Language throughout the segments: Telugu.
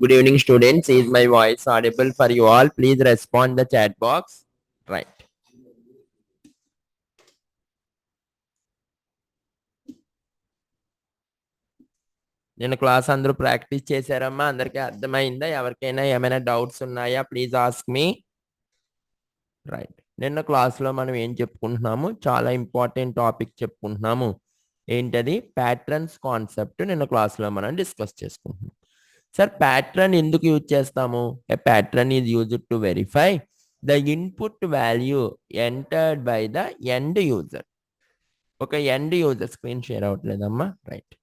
Good evening, students. Is my voice audible for you all? Please respond the chat box. Right. నేను క్లాస్ అందరూ ప్రాక్టీస్ చేశారమ్మా? అందరికీ అర్థమైందా? ఎవరికైనా ఏమైనా డౌట్స్ ఉన్నాయా? Please ask me. రైట్. నిన్న క్లాస్లో మనం ఏం చెప్పుకుంటున్నాము? చాలా ఇంపార్టెంట్ టాపిక్ చెప్పుకుంటున్నాము. ఏంటది? ప్యాట్రన్స్ కాన్సెప్ట్ నిన్న క్లాస్లో మనం డిస్కస్ చేసుకుంటున్నాం. సార్, ప్యాట్రన్ ఎందుకు యూజ్ చేస్తాము? A pattern is used to verify the input value entered by the end user. ఒక ఎండ్ యూజర్ స్క్రీన్ షేర్ అవ్వట్లేదమ్మా? రైట్.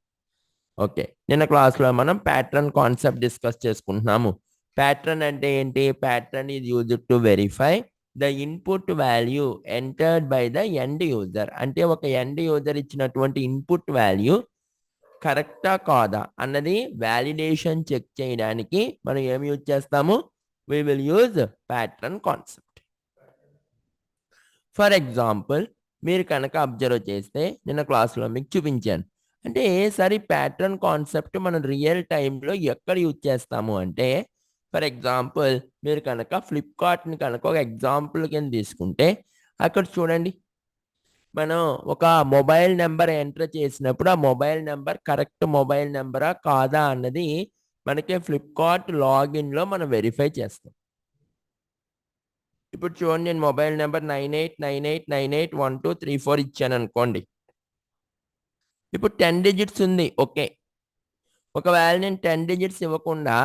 ఓకే, నిన్న క్లాస్లో మనం ప్యాట్రన్ కాన్సెప్ట్ డిస్కస్ చేసుకుంటున్నాము. ప్యాట్రన్ అంటే ఏంటి? Pattern is used to verify the input value entered by the end user. అంటే ఒక ఎండ్ యూజర్ ఇచ్చినటువంటి ఇన్పుట్ వాల్యూ కరెక్టా కాదా అన్నది వ్యాలిడేషన్ చెక్ చేయడానికి మనం ఏం యూజ్ చేస్తాము? we will use pattern concept. For example, మీరు కనుక అబ్జర్వ్ చేస్తే నిన్న క్లాస్లో మీకు చూపించాను. అంటే సరే, ప్యాటర్న్ కాన్సెప్ట్ మనం రియల్ టైంలో ఎక్కడ యూజ్ చేస్తాము అంటే, ఫర్ ఎగ్జాంపుల్ మీరు కనుక ఫ్లిప్కార్ట్ని కనుక ఒక ఎగ్జాంపుల్ కింద తీసుకుంటే, అక్కడ చూడండి, మనం ఒక మొబైల్ నెంబర్ ఎంటర్ చేసినప్పుడు ఆ మొబైల్ నెంబర్ కరెక్ట్ మొబైల్ నెంబరా కాదా అన్నది మనకి ఫ్లిప్కార్ట్ లాగిన్లో మనం వెరిఫై చేస్తాం. ఇప్పుడు చూడండి, నేను మొబైల్ నెంబర్ 9898981234 ఇచ్చాను అనుకోండి. ఇప్పుడు 10 డిజిట్స్ ఉంది. ఓకే, ఒకవేళ నేను 10 డిజిట్స్ ఇవ్వకుండా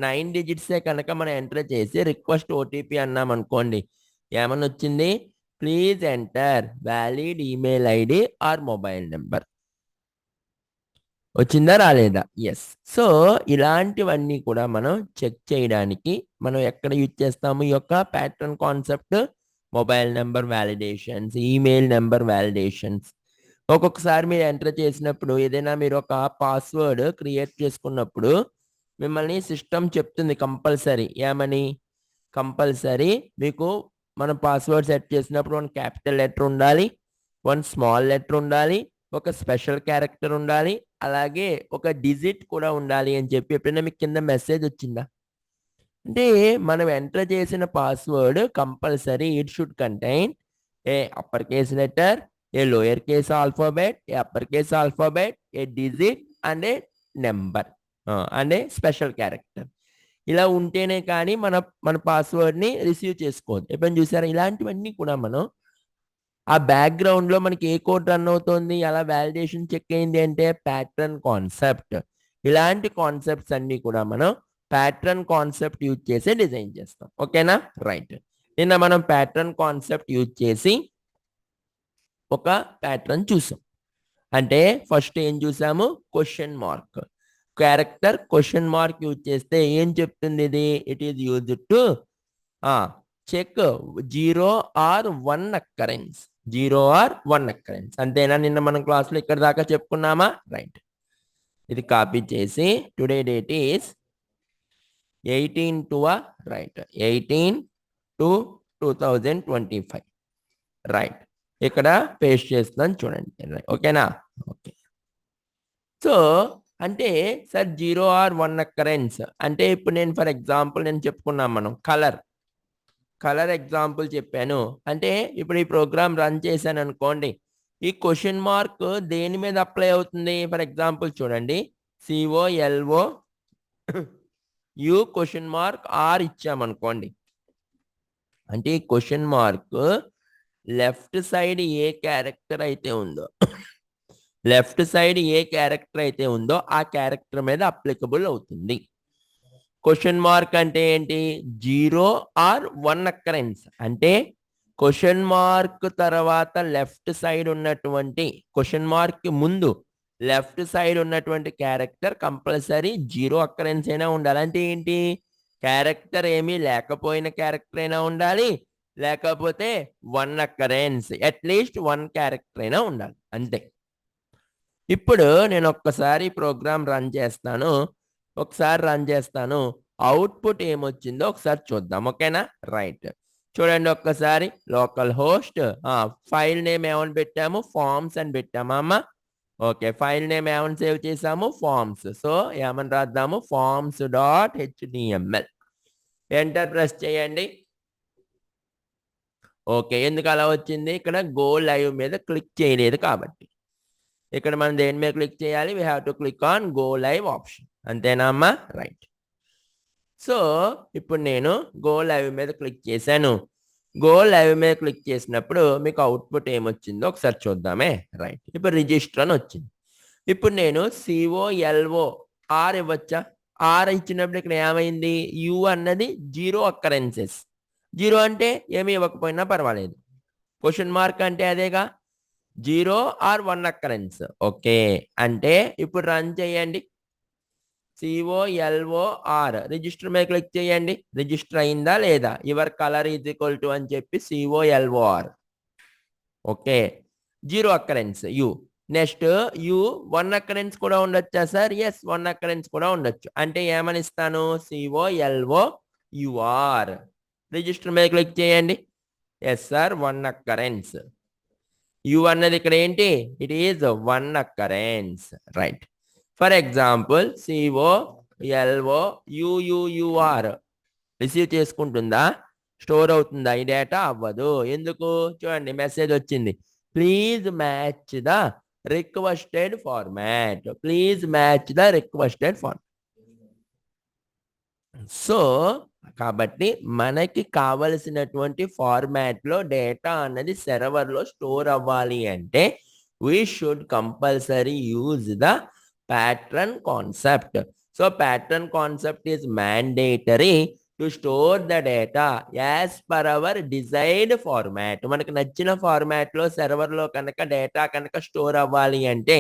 9 డిజిట్సే కనుక మనం ఎంటర్ చేసి రిక్వెస్ట్ ఓటీపీ అన్నాం అనుకోండి, ఏమని వచ్చింది? Please enter valid email ID or mobile number. వచ్చిందా రాలేదా? ఎస్. సో ఇలాంటివన్నీ కూడా మనం చెక్ చేయడానికి మనం ఎక్కడ యూజ్ చేస్తాము ఈ యొక్క pattern concept? Mobile number validations, email number validations. ఒక్కొక్కసారి మీరు ఎంటర్ చేసినప్పుడు ఏదైనా మీరు ఒక పాస్వర్డ్ క్రియేట్ చేసుకున్నప్పుడు మిమ్మల్ని సిస్టమ్ చెప్తుంది కంపల్సరీ ఏమని? కంపల్సరీ మీకు మనం పాస్వర్డ్ సెట్ చేసినప్పుడు 1 క్యాపిటల్ లెటర్ ఉండాలి, 1 స్మాల్ లెటర్ ఉండాలి, ఒక స్పెషల్ క్యారెక్టర్ ఉండాలి, అలాగే ఒక డిజిట్ కూడా ఉండాలి అని చెప్పి ఎప్పుడైనా మీకు కింద మెసేజ్ వచ్చిందా? అంటే మనం ఎంటర్ చేసిన password compulsory it should contain A upper case letter, A lower case alphabet, A upper case alphabet, A digit and A number and A special character. ఇలా ఉంటేనే కానీ మన పాస్వర్డ్ని రిసీవ్ చేసుకోవద్దు. ఎప్పుడైనా చూసారా? ఇలాంటివన్నీ కూడా మనం ఆ బ్యాక్గ్రౌండ్లో మనకి ఏ కోడ్ రన్ అవుతుంది, అలా వ్యాలిడేషన్ చెక్ అయింది అంటే ప్యాటర్న్ కాన్సెప్ట్. ఇలాంటి కాన్సెప్ట్స్ అన్ని కూడా మనం ప్యాటర్న్ కాన్సెప్ట్ యూజ్ చేసి డిజైన్ చేస్తాం. ఓకేనా? రైట్. నిన్న మనం ప్యాటర్న్ కాన్సెప్ట్ యూజ్ చేసి ఒక ప్యాటర్న్ చూసాం. అంటే ఫస్ట్ ఏం చూసాము? Question mark character question mark use చేస్తే ఏం చెప్తుంది ఇది? It is used to check 0 or 1 occurrence. 0 or 1 occurrence. అంతేనా? నిన్న మనం క్లాస్లో ఇక్కడ దాకా చెప్పుకున్నామా? రైట్. ఇది కాపీ చేసి today date is 18 right 18/2/2025 right. ఇక్కడ పేస్ట్ చేస్తున్నాను చూడండి. ఓకేనా? ఓకే. సో అంటే సార్ 0 or 1 అక్కరెన్స్ అంటే ఇప్పుడు నేను ఫర్ ఎగ్జాంపుల్ నేను చెప్పుకున్నాం మనం కలర్ ఎగ్జాంపుల్ చెప్పాను. అంటే ఇప్పుడు ఈ ప్రోగ్రామ్ రన్ చేశాను అనుకోండి, ఈ క్వశ్చన్ మార్క్ దేని మీద అప్లై అవుతుంది? ఫర్ ఎగ్జాంపుల్ చూడండి, COLO U question mark R ఇచ్చామనుకోండి, అంటే ఈ క్వశ్చన్ మార్క్ లెఫ్ట్ సైడ్ ఏ క్యారెక్టర్ అయితే ఉందో ఆ క్యారెక్టర్ మీద అప్లికబుల్ అవుతుంది. క్వశ్చన్ మార్క్ అంటే ఏంటి? 0 or 1 అక్కరెన్స్. అంటే క్వశ్చన్ మార్క్ తర్వాత లెఫ్ట్ సైడ్ ఉన్నటువంటి క్వశ్చన్ మార్క్ ముందు లెఫ్ట్ సైడ్ ఉన్నటువంటి క్యారెక్టర్ కంపల్సరీ 0 అక్కరెన్స్ అయినా ఉండాలి. అంటే ఏంటి? క్యారెక్టర్ ఏమీ లేకపోయిన క్యారెక్టర్ అయినా ఉండాలి, లేకపోతే 1 అక్కరెన్స్, అట్లీస్ట్ 1 క్యారెక్టర్ అయినా ఉండాలి. అంతే. ఇప్పుడు నేను ఒక్కసారి ప్రోగ్రామ్ రన్ చేస్తాను. అవుట్పుట్ ఏమొచ్చిందో ఒకసారి చూద్దాం. ఓకేనా? రైట్. చూడండి ఒక్కసారి, లోకల్ హోస్ట్ ఫైల్ నేమ్ ఏమని పెట్టాము? ఫార్మ్స్ అని పెట్టామా అమ్మ? ఓకే, ఫైల్ నేమ్ ఏమని సేవ్ చేసాము, ఫార్మ్స్. సో ఏమని రాద్దాము, forms.html. ఎంటర్ ప్రెస్ చేయండి. ఓకే, ఎందుకు అలా వచ్చింది, ఇక్కడ గో లైవ్ మీద క్లిక్ చేయలేదు కాబట్టి. ఇక్కడ మనం దేని మీద క్లిక్ చేయాలి, we have to click on go live option. అంతేనా అమ్మా, రైట్. సో ఇప్పుడు నేను గో లైవ్ మీద క్లిక్ చేశాను. గో లైవ్ మీద క్లిక్ చేసినప్పుడు మీకు అవుట్పుట్ ఏమొచ్చిందో ఒకసారి చూద్దామే. రైట్, ఇప్పుడు రిజిస్టర్ అని వచ్చింది. ఇప్పుడు నేను COLO R ఇవ్వచ్చా, R ఇచ్చినప్పుడు ఇక్కడ ఏమైంది, యు అన్నది 0 అక్కరెన్సెస్. 0 అంటే ఏమి ఇవ్వకపోయినా పర్వాలేదు. క్వశ్చన్ మార్క్ అంటే అదేగా, 0 or 1 అక్కరెన్స్. ఓకే, అంటే ఇప్పుడు రన్ చేయండి. COLOR రిజిస్టర్ మీద క్లిక్ చేయండి. రిజిస్టర్ అయిందా లేదా, your colour is equal to అని చెప్పి COLOR. Okay, 0 occurrence you. Next you 1 occurrence కూడా ఉండొచ్చా సార్, ఎస్ 1 అక్కరెన్స్ కూడా ఉండొచ్చు. అంటే ఏమని ఇస్తాను, COLOUR. రిజిస్టర్ మీద క్లిక్ చేయండి. Yes sir, 1 occurrence. యు అన్నది ఇక్కడ ఏంటి, it is 1 occurrence. Right. For example COLOUUR receive చేసుకుంటుందా, స్టోర్ అవుతుందా ఈ డేటా, అవ్వదు. ఎందుకు, చూడండి మెసేజ్ వచ్చింది, please match the requested format. Please match the requested format. So కాబట్టి మనకి కావలసినటువంటి ఫార్మాట్లో డేటా అన్నది సెర్వర్లో స్టోర్ అవ్వాలి అంటే we should compulsory use the pattern concept. So pattern concept is mandatory to store the data as per our desired format. మనకు నచ్చిన ఫార్మాట్లో సెర్వర్లో కనుక డేటా కనుక స్టోర్ అవ్వాలి అంటే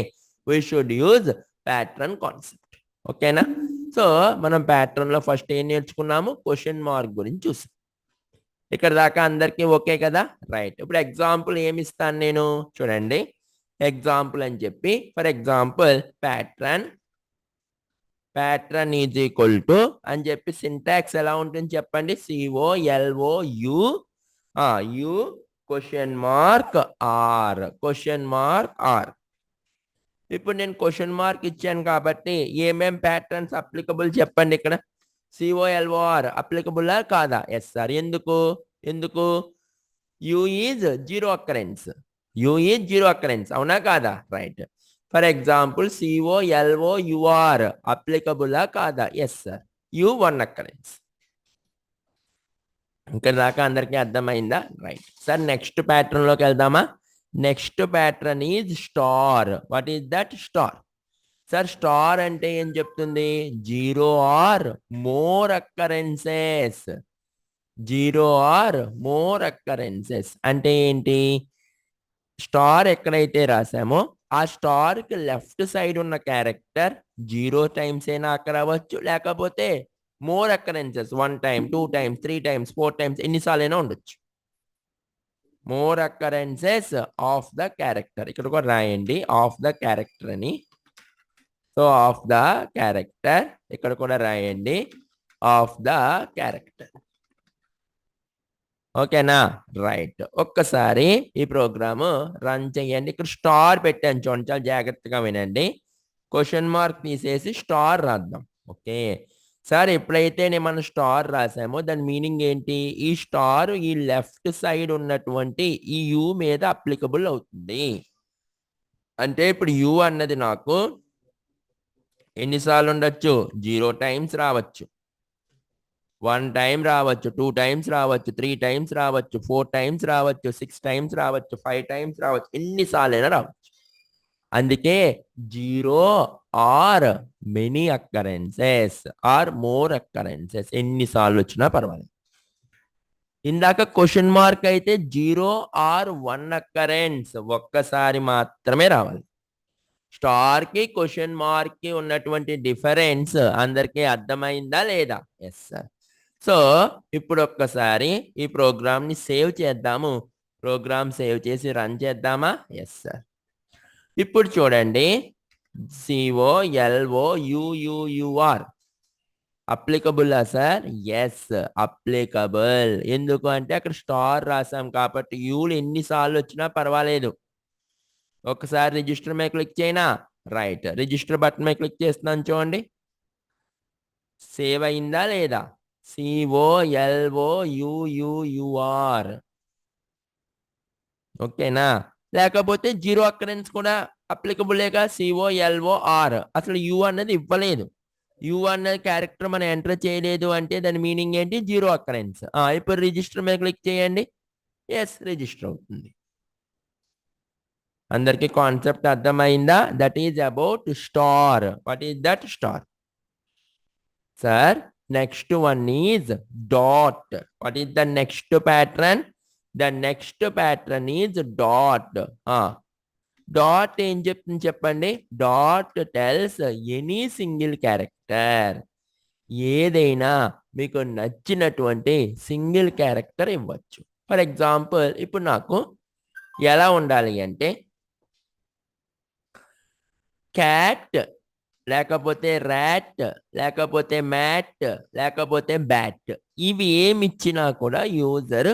we should use pattern concept. ఓకేనా. సో మనం ప్యాటర్న్లో ఫస్ట్ ఏం నేర్చుకున్నాము, క్వశ్చన్ మార్క్ గురించి చూసాం. ఇక్కడ దాకా అందరికీ ఓకే కదా, రైట్. ఇప్పుడు ఎగ్జాంపుల్ ఏమి ఇస్తాను నేను, చూడండి. ఎగ్జాంపుల్ అని చెప్పి, for example pattern is equal to అని చెప్పి సింటాక్స్ ఎలా ఉంటుంది చెప్పండి, COLOU క్వశ్చన్ మార్క్ R. ఇప్పుడు నేను క్వశ్చన్ మార్క్ ఇచ్చాను కాబట్టి ఏమేం ప్యాటర్న్స్ అప్లికబుల్ చెప్పండి. ఇక్కడ COLOR అప్లికబుల్లా కాదా, ఎస్ సార్. ఎందుకు యు ఈజ్ 0 అక్కరెన్స్. అవునా కాదా, రైట్. ఫర్ ఎగ్జాంపుల్ COLOUR అప్లికబుల్లా కాదా, ఎస్ సార్. You 1 occurrence. ఇక్కడ దాకా అందరికీ అర్థమైందా, రైట్. సార్ నెక్స్ట్ ప్యాటర్న్లోకి వెళ్దామా. Next pattern is star. What is that, star. Sir star అంటే ఏం చెప్తుంది, 0 or more అక్కరెన్సెస్. 0 or more అక్కరెన్సెస్ అంటే ఏంటి, స్టార్ ఎక్కడైతే రాసామో ఆ స్టార్ కి లెఫ్ట్ సైడ్ ఉన్న క్యారెక్టర్ 0 టైమ్స్ అయినా అక్కడ అవ్వచ్చు, లేకపోతే more అక్కరెన్సెస్ 1 time 2 times 3 times 4 times ఎన్నిసార్లు అయినా ఉండొచ్చు. మోర్ అక్కరెన్సెస్ ఆఫ్ ద క్యారెక్టర్, ఇక్కడ కూడా రాయండి ఆఫ్ ద క్యారెక్టర్ అని. సో ఆఫ్ ద క్యారెక్టర్, ఇక్కడ కూడా రాయండి ఆఫ్ ద క్యారెక్టర్. ఓకేనా, రైట్. ఒక్కసారి ఈ ప్రోగ్రామ్ రన్ చేయండి. ఇక్కడ స్టార్ పెట్టాను చూడండి, చాలా జాగ్రత్తగా వినండి. క్వశ్చన్ మార్క్ తీసేసి స్టార్ రాద్దాం. ఓకే సార్, ఎప్పుడైతే మనం స్టార్ రాసామో దాని మీనింగ్ ఏంటి, ఈ స్టార్ ఈ లెఫ్ట్ సైడ్ ఉన్నటువంటి ఈ యు మీద అప్లికబుల్ అవుతుంది. అంటే ఇప్పుడు యు అన్నది నాకు ఎన్నిసార్లు ఉండొచ్చు, 0 times రావచ్చు, 1 time రావచ్చు, 2 times రావచ్చు, 3 times రావచ్చు, 4 times రావచ్చు, 6 times రావచ్చు, 5 times రావచ్చు, ఎన్నిసార్లు అయినా రావచ్చు. అందుకే 0 or many occurrences or more occurrences ఎన్నిసార్లు వచ్చినా పర్వాలేదు. ఇందాక క్వశ్చన్ మార్క్ అయితే 0 or 1 occurrence ఒక్కసారి మాత్రమే రావాలి. స్టార్ కి క్వశ్చన్ మార్క్ కి ఉన్నటువంటి డిఫరెన్స్ అందరికీ అర్థమైందా లేదా, ఎస్ సార్. సో ఇప్పుడు ఒక్కసారి ఈ ప్రోగ్రామ్ ని సేవ్ చేద్దాము. ప్రోగ్రామ్ సేవ్ చేసి రన్ చేద్దామా, ఎస్ సార్. ఇప్పుడు చూడండి COLOUUR అప్లికబుల్లా సార్, ఎస్ అప్లికబుల్. ఎందుకు అంటే అక్కడ స్టార్ రాసాం కాబట్టి యూలు ఎన్నిసార్లు వచ్చినా పర్వాలేదు. ఒకసారి రిజిస్టర్ మీద క్లిక్ చేయనా, రైట్, రిజిస్టర్ బటన్ మీద క్లిక్ చేస్తున్నాను చూడండి, సేవ్ అయిందా లేదా, COLOUUR, ఓకేనా. లేకపోతే జీరో అక్కరెన్స్ కూడా అప్లికబులేగా, COLOR, అసలు యు అన్నది ఇవ్వలేదు, యు అన్నది క్యారెక్టర్ మనం ఎంటర్ చేయలేదు అంటే దాని మీనింగ్ ఏంటి, జీరో అక్కరెన్స్. ఇప్పుడు రిజిస్టర్ మీద క్లిక్ చేయండి, ఎస్ రిజిస్టర్ అవుతుంది. అందరికి కాన్సెప్ట్ అర్థమైందా, that is about star. What is that, star. Sir next one is dot. What is the next pattern, the next pattern is dot. Dot ఏం చెప్తుంది చెప్పండి, dot tells any single character, ఏదైనా మీకు నచ్చినటువంటి సింగిల్ క్యారెక్టర్ ఇవ్వచ్చు. ఫర్ ఎగ్జాంపుల్ ఇప్పుడు నాకు ఎలా ఉండాలి అంటే క్యాట్, లేకపోతే ర్యాట్, లేకపోతే మ్యాట్, లేకపోతే బ్యాట్, ఇవి ఏమి ఇచ్చినా కూడా యూజర్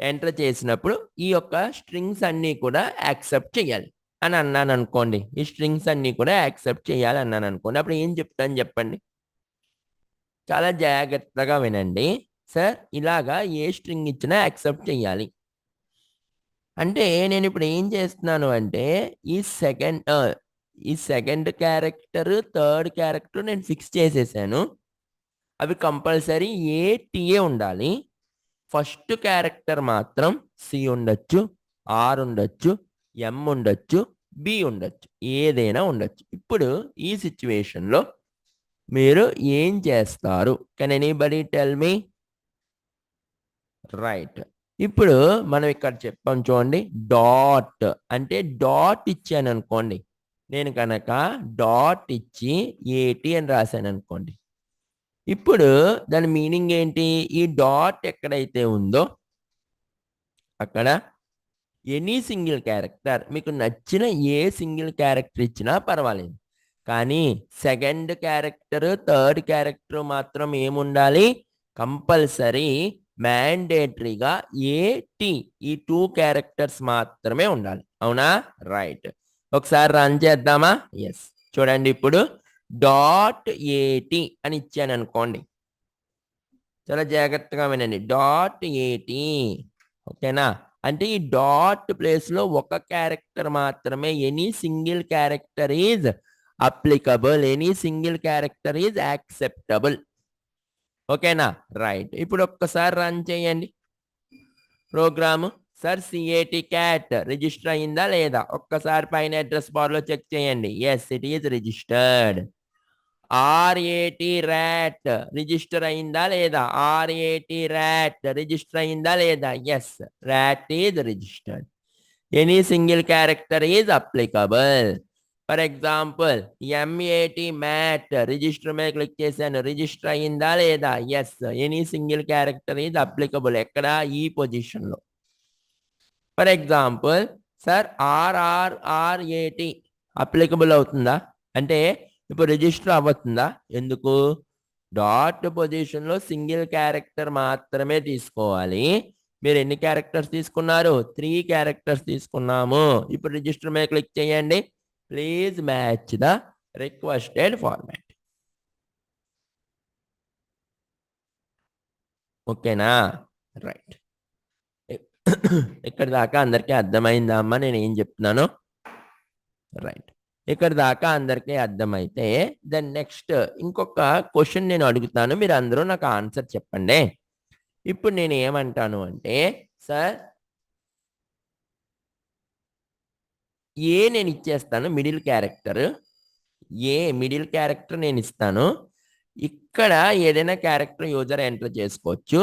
ఎంటర్ చేసినప్పుడు ఈ యొక్క స్ట్రింగ్స్ అన్నీ కూడా యాక్సెప్ట్ చేయాలి అని అన్నాను అనుకోండి, ఈ స్ట్రింగ్స్ అన్నీ కూడా యాక్సెప్ట్ చేయాలి అన్నాను అనుకోండి, అప్పుడు ఏం చెప్తాను చెప్పండి, చాలా జాగ్రత్తగా వినండి. సార్ ఇలాగా ఏ స్ట్రింగ్ ఇచ్చినా యాక్సెప్ట్ చేయాలి అంటే నేను ఇప్పుడు ఏం చేస్తున్నాను అంటే ఈ సెకండ్ క్యారెక్టర్, థర్డ్ క్యారెక్టర్ నేను ఫిక్స్ చేసేసాను, అవి కంపల్సరీ TA ఉండాలి. ఫస్ట్ క్యారెక్టర్ మాత్రం C ఉండొచ్చు, R ఉండొచ్చు, M ఉండొచ్చు, B ఉండొచ్చు, ఏదైనా ఉండొచ్చు. ఇప్పుడు ఈ సిచ్యువేషన్లో మీరు ఏం చేస్తారు, can anybody tell me, right. ఇప్పుడు మనం ఇక్కడ చెప్పాం చూడండి, డాట్ అంటే డాట్ ఇచ్చాను అనుకోండి, నేను కనుక డాట్ ఇచ్చి AT అని రాశాను అనుకోండి, ఇప్పుడు దాని మీనింగ్ ఏంటి, ఈ డాట్ ఎక్కడైతే ఉందో అక్కడ ఎనీ సింగిల్ క్యారెక్టర్, మీకు నచ్చిన ఏ సింగిల్ క్యారెక్టర్ ఇచ్చినా పర్వాలేదు, కానీ సెకండ్ క్యారెక్టర్, థర్డ్ క్యారెక్టర్ మాత్రం ఏముండాలి, కంపల్సరీ మ్యాండేటరీగా AT, ఈ 2 క్యారెక్టర్స్ మాత్రమే ఉండాలి, అవునా, రైట్. ఒకసారి రన్ చేద్దామా, ఎస్. చూడండి ఇప్పుడు డాట్ AT అని ఇచ్చాను అనుకోండి, చాలా జాగ్రత్తగా వినండి, డాట్ AT, ఓకేనా. అంటే ఈ డాట్ ప్లేస్లో ఒక క్యారెక్టర్ మాత్రమే, any single character is applicable, any single character is acceptable, ఓకేనా, రైట్. ఇప్పుడు ఒక్కసారి రన్ చేయండి program. Sir CAT cat register అయిందా లేదా, ఒక్కసారి పైన అడ్రస్ బార్లో చెక్ చేయండి, yes it is registered. RAT rat register అయిందా లేదా, RAT ర్యాట్ రిజిస్టర్ అయిందా లేదా, yes rat is registered, any single character is applicable. For example MAT mat register మీద క్లిక్ చేశాను, రిజిస్టర్ అయిందా లేదా, yes any single character is applicable, ఎక్కడ, ఈ పొజిషన్లో. For example sir RRRAT applicable అవుతుందా అంటే ఇప్పుడు రిజిస్టర్ అవ్వతుందా, ఎందుకు, డాట్ పొజిషన్లో సింగిల్ క్యారెక్టర్ మాత్రమే తీసుకోవాలి, మీరు ఎన్ని క్యారెక్టర్స్ తీసుకున్నారు, 3 క్యారెక్టర్స్ తీసుకున్నాము. ఇప్పుడు రిజిస్టర్ మీద క్లిక్ చేయండి, please match the requested format, ఓకేనా, రైట్. ఇక్కడ దాకా అందరికీ అర్థమైందా అమ్మా నేను ఏం చెప్తున్నాను, రైట్. ఇక్కడ దాకా అందరికీ అర్థమైతే దెన్ నెక్స్ట్ ఇంకొక క్వశ్చన్ నేను అడుగుతాను, మీరు అందరూ నాకు ఆన్సర్ చెప్పండి. ఇప్పుడు నేను ఏమంటాను అంటే సార్ నేను ఇచ్చేస్తాను మిడిల్ క్యారెక్టర్, మిడిల్ క్యారెక్టర్ నేను ఇస్తాను, ఇక్కడ ఏదైనా క్యారెక్టర్ యూజర్ ఎంటర్ చేసుకోవచ్చు,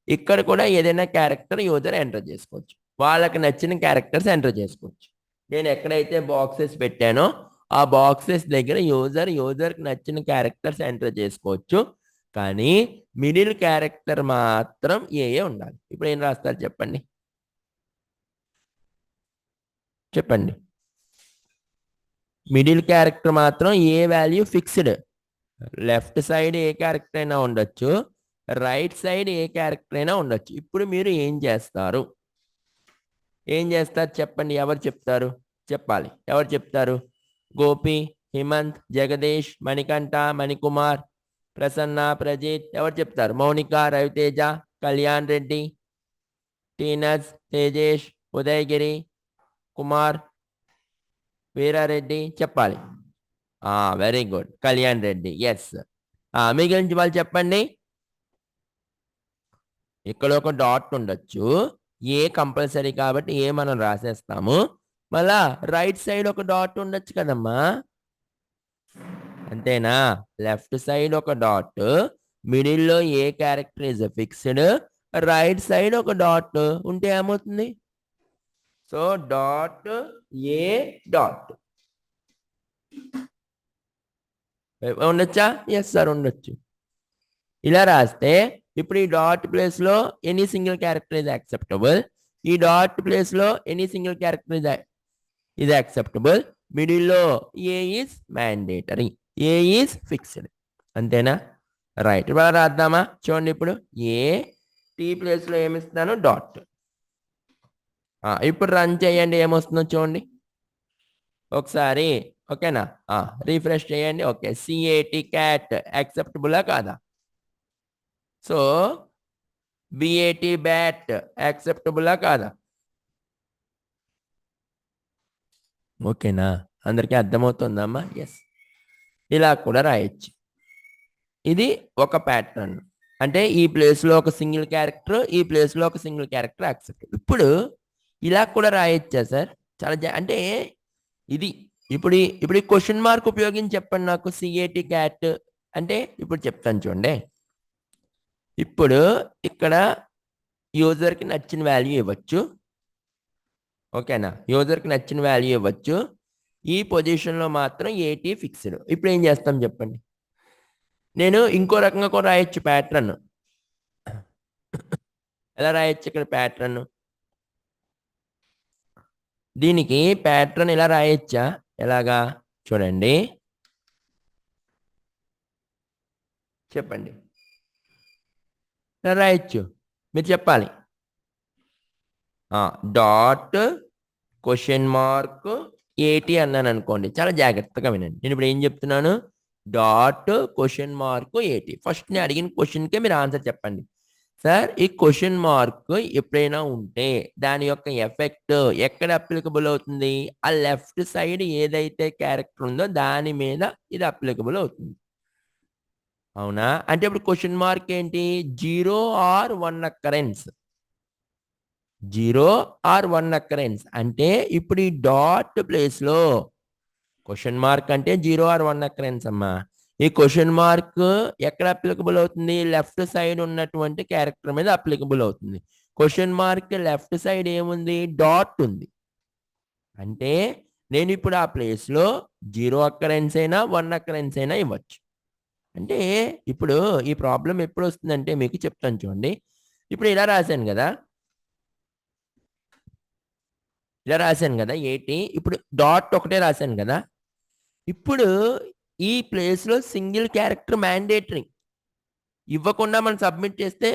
ఇక్కడ కూడా ఏదైనా క్యారెక్టర్ యూజర్ ఎంటర్ చేసుకోవచ్చు, వాళ్ళకి నచ్చిన క్యారెక్టర్స్ ఎంటర్ చేసుకోవచ్చు. నేను ఎక్కడైతే బాక్సెస్ పెట్టానో ఆ బాక్సెస్ దగ్గర యూజర్కి నచ్చిన క్యారెక్టర్స్ ఎంటర్ చేసుకోవచ్చు, కానీ మిడిల్ క్యారెక్టర్ మాత్రం ఉండాలి. ఇప్పుడు ఏం రాస్తారు చెప్పండి, చెప్పండి. మిడిల్ క్యారెక్టర్ మాత్రం వాల్యూ ఫిక్స్డ్, లెఫ్ట్ సైడ్ ఏ క్యారెక్టర్ అయినా ఉండొచ్చు, రైట్ సైడ్ ఏ క్యారెక్టర్ అయినా ఉండొచ్చు. ఇప్పుడు మీరు ఏం చేస్తారు, ఏం చేస్తారు చెప్పండి, ఎవరు చెప్తారు? చెప్పాలి, ఎవరు చెప్తారు? గోపి, హిమంత్, జగదీష్, మణికంఠ, మణికుమార్, ప్రసన్న, ప్రజిత్, ఎవరు చెప్తారు? మౌనిక, రవితేజ, కళ్యాణ్ రెడ్డి, టీనస్, తేజేష్, ఉదయగిరి, కుమార్, వీరారెడ్డి, చెప్పాలి. Very good, Kalyan Reddy. Yes. మిగిలిన వాళ్ళు చెప్పండి. ఇక్కడ ఒక డాట్ ఉండొచ్చు, ఏ కంపల్సరీ కాబట్టి ఏ మనం రాసేస్తాము. మళ్ళా రైట్ సైడ్ ఒక డాట్ ఉండొచ్చు కదమ్మా, అంతేనా? లెఫ్ట్ సైడ్ ఒక డాట్, మిడిల్లో A character is fixed, right side ఒక డాట్ ఉంటే ఏమవుతుంది? సో డాట్ ఏ డాట్ ఉండొచ్చా? ఎస్ సార్, ఉండొచ్చు. ఇలా రాస్తే ఇప్పుడు ఈ డాట్ ప్లేస్ లో any single character is acceptable, ఈ డాట్ ప్లేస్ లో any single character is acceptable, మిడిల్లో A is mandatory, A is fixed. అంతేనా? రైట్. ఇప్పుడు రాద్దామా? చూడండి, ఇప్పుడు ఏ టీ ప్లేస్ లో ఏమిస్తాను? డాట్. ఇప్పుడు రన్ చేయండి, ఏమొస్తుందో చూడండి ఒకసారి. ఓకేనా? రీఫ్రెష్ చేయండి. ఓకే, సిఏటి క్యాట్ యాక్సెప్టబులా కాదా? సో బిఏటి బ్యాట్ యాక్సెప్టబులా కాదా? ఓకేనా? అందరికీ అర్థమవుతుందమ్మా? ఎస్. ఇలా కూడా రాయొచ్చు. ఇది ఒక ప్యాటర్న్. అంటే ఈ ప్లేస్లో ఒక సింగిల్ క్యారెక్టర్, ఈ ప్లేస్లో ఒక సింగిల్ క్యారెక్టర్ యాక్సెప్ట్. ఇప్పుడు ఇలా కూడా రాయొచ్చా సార్? చాలా అంటే ఇది ఇప్పుడు ఈ క్వశ్చన్ మార్క్ ఉపయోగించి చెప్పండి నాకు, సిఏటి క్యాట్ అంటే. ఇప్పుడు చెప్తాను చూడండి. ఇప్పుడు ఇక్కడ యూజర్కి నచ్చిన వాల్యూ ఇవ్వచ్చు. ఓకేనా? యూజర్కి నచ్చిన వాల్యూ ఇవ్వచ్చు. ఈ పొజిషన్లో మాత్రం ఏటీ ఫిక్స్డ్. ఇప్పుడు ఏం చేస్తాం చెప్పండి? నేను ఇంకో రకంగా కూడా రాయొచ్చు ప్యాటర్న్. ఎలా రాయొచ్చు ఇక్కడ ప్యాటర్న్? దీనికి ప్యాటర్న్ ఎలా రాయొచ్చా? ఎలాగా చూడండి, చెప్పండి. ఎలా రాయొచ్చు మీరు చెప్పాలి. డాట్ క్వశ్చన్ మార్క్ ఏటీ అన్నాను అనుకోండి, చాలా జాగ్రత్తగా వినండి. నేను ఇప్పుడు ఏం చెప్తున్నాను? డాట్ క్వశ్చన్ మార్క్ ఏటీ. ఫస్ట్ నేను అడిగిన క్వశ్చన్కే మీరు ఆన్సర్ చెప్పండి. సార్, ఈ క్వశ్చన్ మార్క్ ఎప్పుడైనా ఉంటే దాని యొక్క ఎఫెక్ట్ ఎక్కడ అప్లికబుల్ అవుతుంది? ఆ లెఫ్ట్ సైడ్ ఏదైతే క్యారెక్టర్ ఉందో దాని మీద ఇది అప్లికబుల్ అవుతుంది. అవునా? అంటే ఇప్పుడు క్వశ్చన్ మార్క్ ఏంటి? 0 or 1 అక్కరెన్స్. 0 or 1 అక్కరెన్స్ అంటే ఇప్పుడు ఈ డాట్ ప్లేస్ లో క్వశ్చన్ మార్క్ అంటే 0 or 1 అక్కరెన్స్ అమ్మా. ఈ క్వశ్చన్ మార్క్ ఎక్కడ అప్లికబుల్ అవుతుంది? లెఫ్ట్ సైడ్ ఉన్నటువంటి క్యారెక్టర్ మీద అప్లికబుల్ అవుతుంది. క్వశ్చన్ మార్క్ లెఫ్ట్ సైడ్ ఏముంది? డాట్ ఉంది. అంటే నేను ఇప్పుడు ఆ ప్లేస్ లో 0 అక్కరెన్స్ అయినా 1 అక్కరెన్స్ అయినా ఇవ్వచ్చు. అంటే ఇప్పుడు ఈ ప్రాబ్లం ఎప్పుడు వస్తుందంటే మీకు చెప్తాను చూడండి. ఇప్పుడు ఇలా రాశాను కదా, ఏటి. ఇప్పుడు డాట్ ఒకటే రాశాను కదా. ఇప్పుడు ఈ ప్లేస్లో సింగిల్ క్యారెక్టర్ మ్యాండేటరీ. ఇవ్వకుండా మనం సబ్మిట్ చేస్తే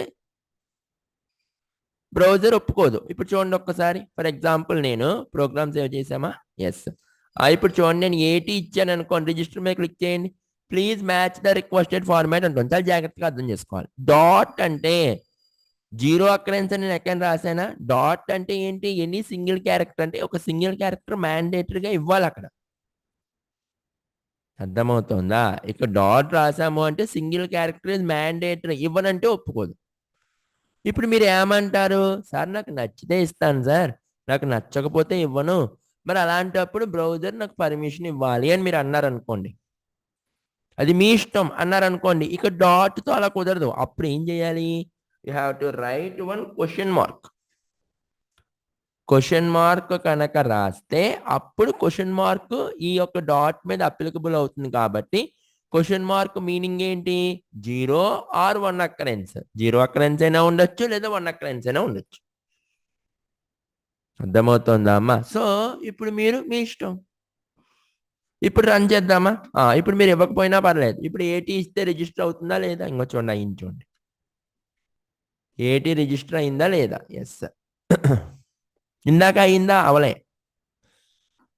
బ్రౌజర్ ఒప్పుకోదు. ఇప్పుడు చూడండి ఒక్కసారి. ఫర్ ఎగ్జాంపుల్ నేను ప్రోగ్రామ్ సేవ్ చేసామా? ఎస్. ఇప్పుడు చూడండి, నేను ఏటీ ఇచ్చాను అనుకోండి, రిజిస్టర్ మీద క్లిక్ చేయండి. Please match the requested format అంటుంది. చాలా జాగ్రత్తగా అర్థం చేసుకోవాలి. డాట్ అంటే 0 అక్కరెన్స్ అని నేను ఎక్కడ రాసానా? డాట్ అంటే ఏంటి? Any single character. అంటే ఒక సింగిల్ క్యారెక్టర్ మ్యాండేటరీగా ఇవ్వాలి అక్కడ. అర్థమవుతుందా? ఇక్కడ డాట్ రాసాము అంటే సింగిల్ క్యారెక్టర్ ఇస్ మ్యాండేటరీ, ఇవ్వనంటే ఒప్పుకోదు. ఇప్పుడు మీరు ఏమంటారు? సార్, నాకు నచ్చితే ఇస్తాను సార్, నాకు నచ్చకపోతే ఇవ్వను. మరి అలాంటప్పుడు బ్రౌజర్ నాకు పర్మిషన్ ఇవ్వాలి అని మీరు అన్నారనుకోండి, అది మీ ఇష్టం అన్నారనుకోండి. ఇక డాట్తో అలా కుదరదు. అప్పుడు ఏం చేయాలి? You have to right one question mark. Question mark కనుక రాస్తే అప్పుడు క్వశ్చన్ మార్క్ ఈ యొక్క డాట్ మీద అప్లికబుల్ అవుతుంది. కాబట్టి క్వశ్చన్ మార్క్ మీనింగ్ ఏంటి? 0 or 1 అక్కరెన్స్. 0 అక్కరెన్స్ అయినా ఉండొచ్చు, లేదా 1 అక్కరెన్స్ అయినా ఉండొచ్చు. అర్థమవుతుందా అమ్మా? సో ఇప్పుడు మీరు మీ ఇష్టం. ఇప్పుడు రన్ చేద్దామా? ఇప్పుడు మీరు ఇవ్వకపోయినా పర్లేదు. ఇప్పుడు ఏటీ ఇస్తే రిజిస్టర్ అవుతుందా లేదా? ఇంకో చూడండి, అయింది చూడండి. ఏటీ రిజిస్టర్ అయిందా లేదా? ఎస్. ఇందాక అయిందా అవలే.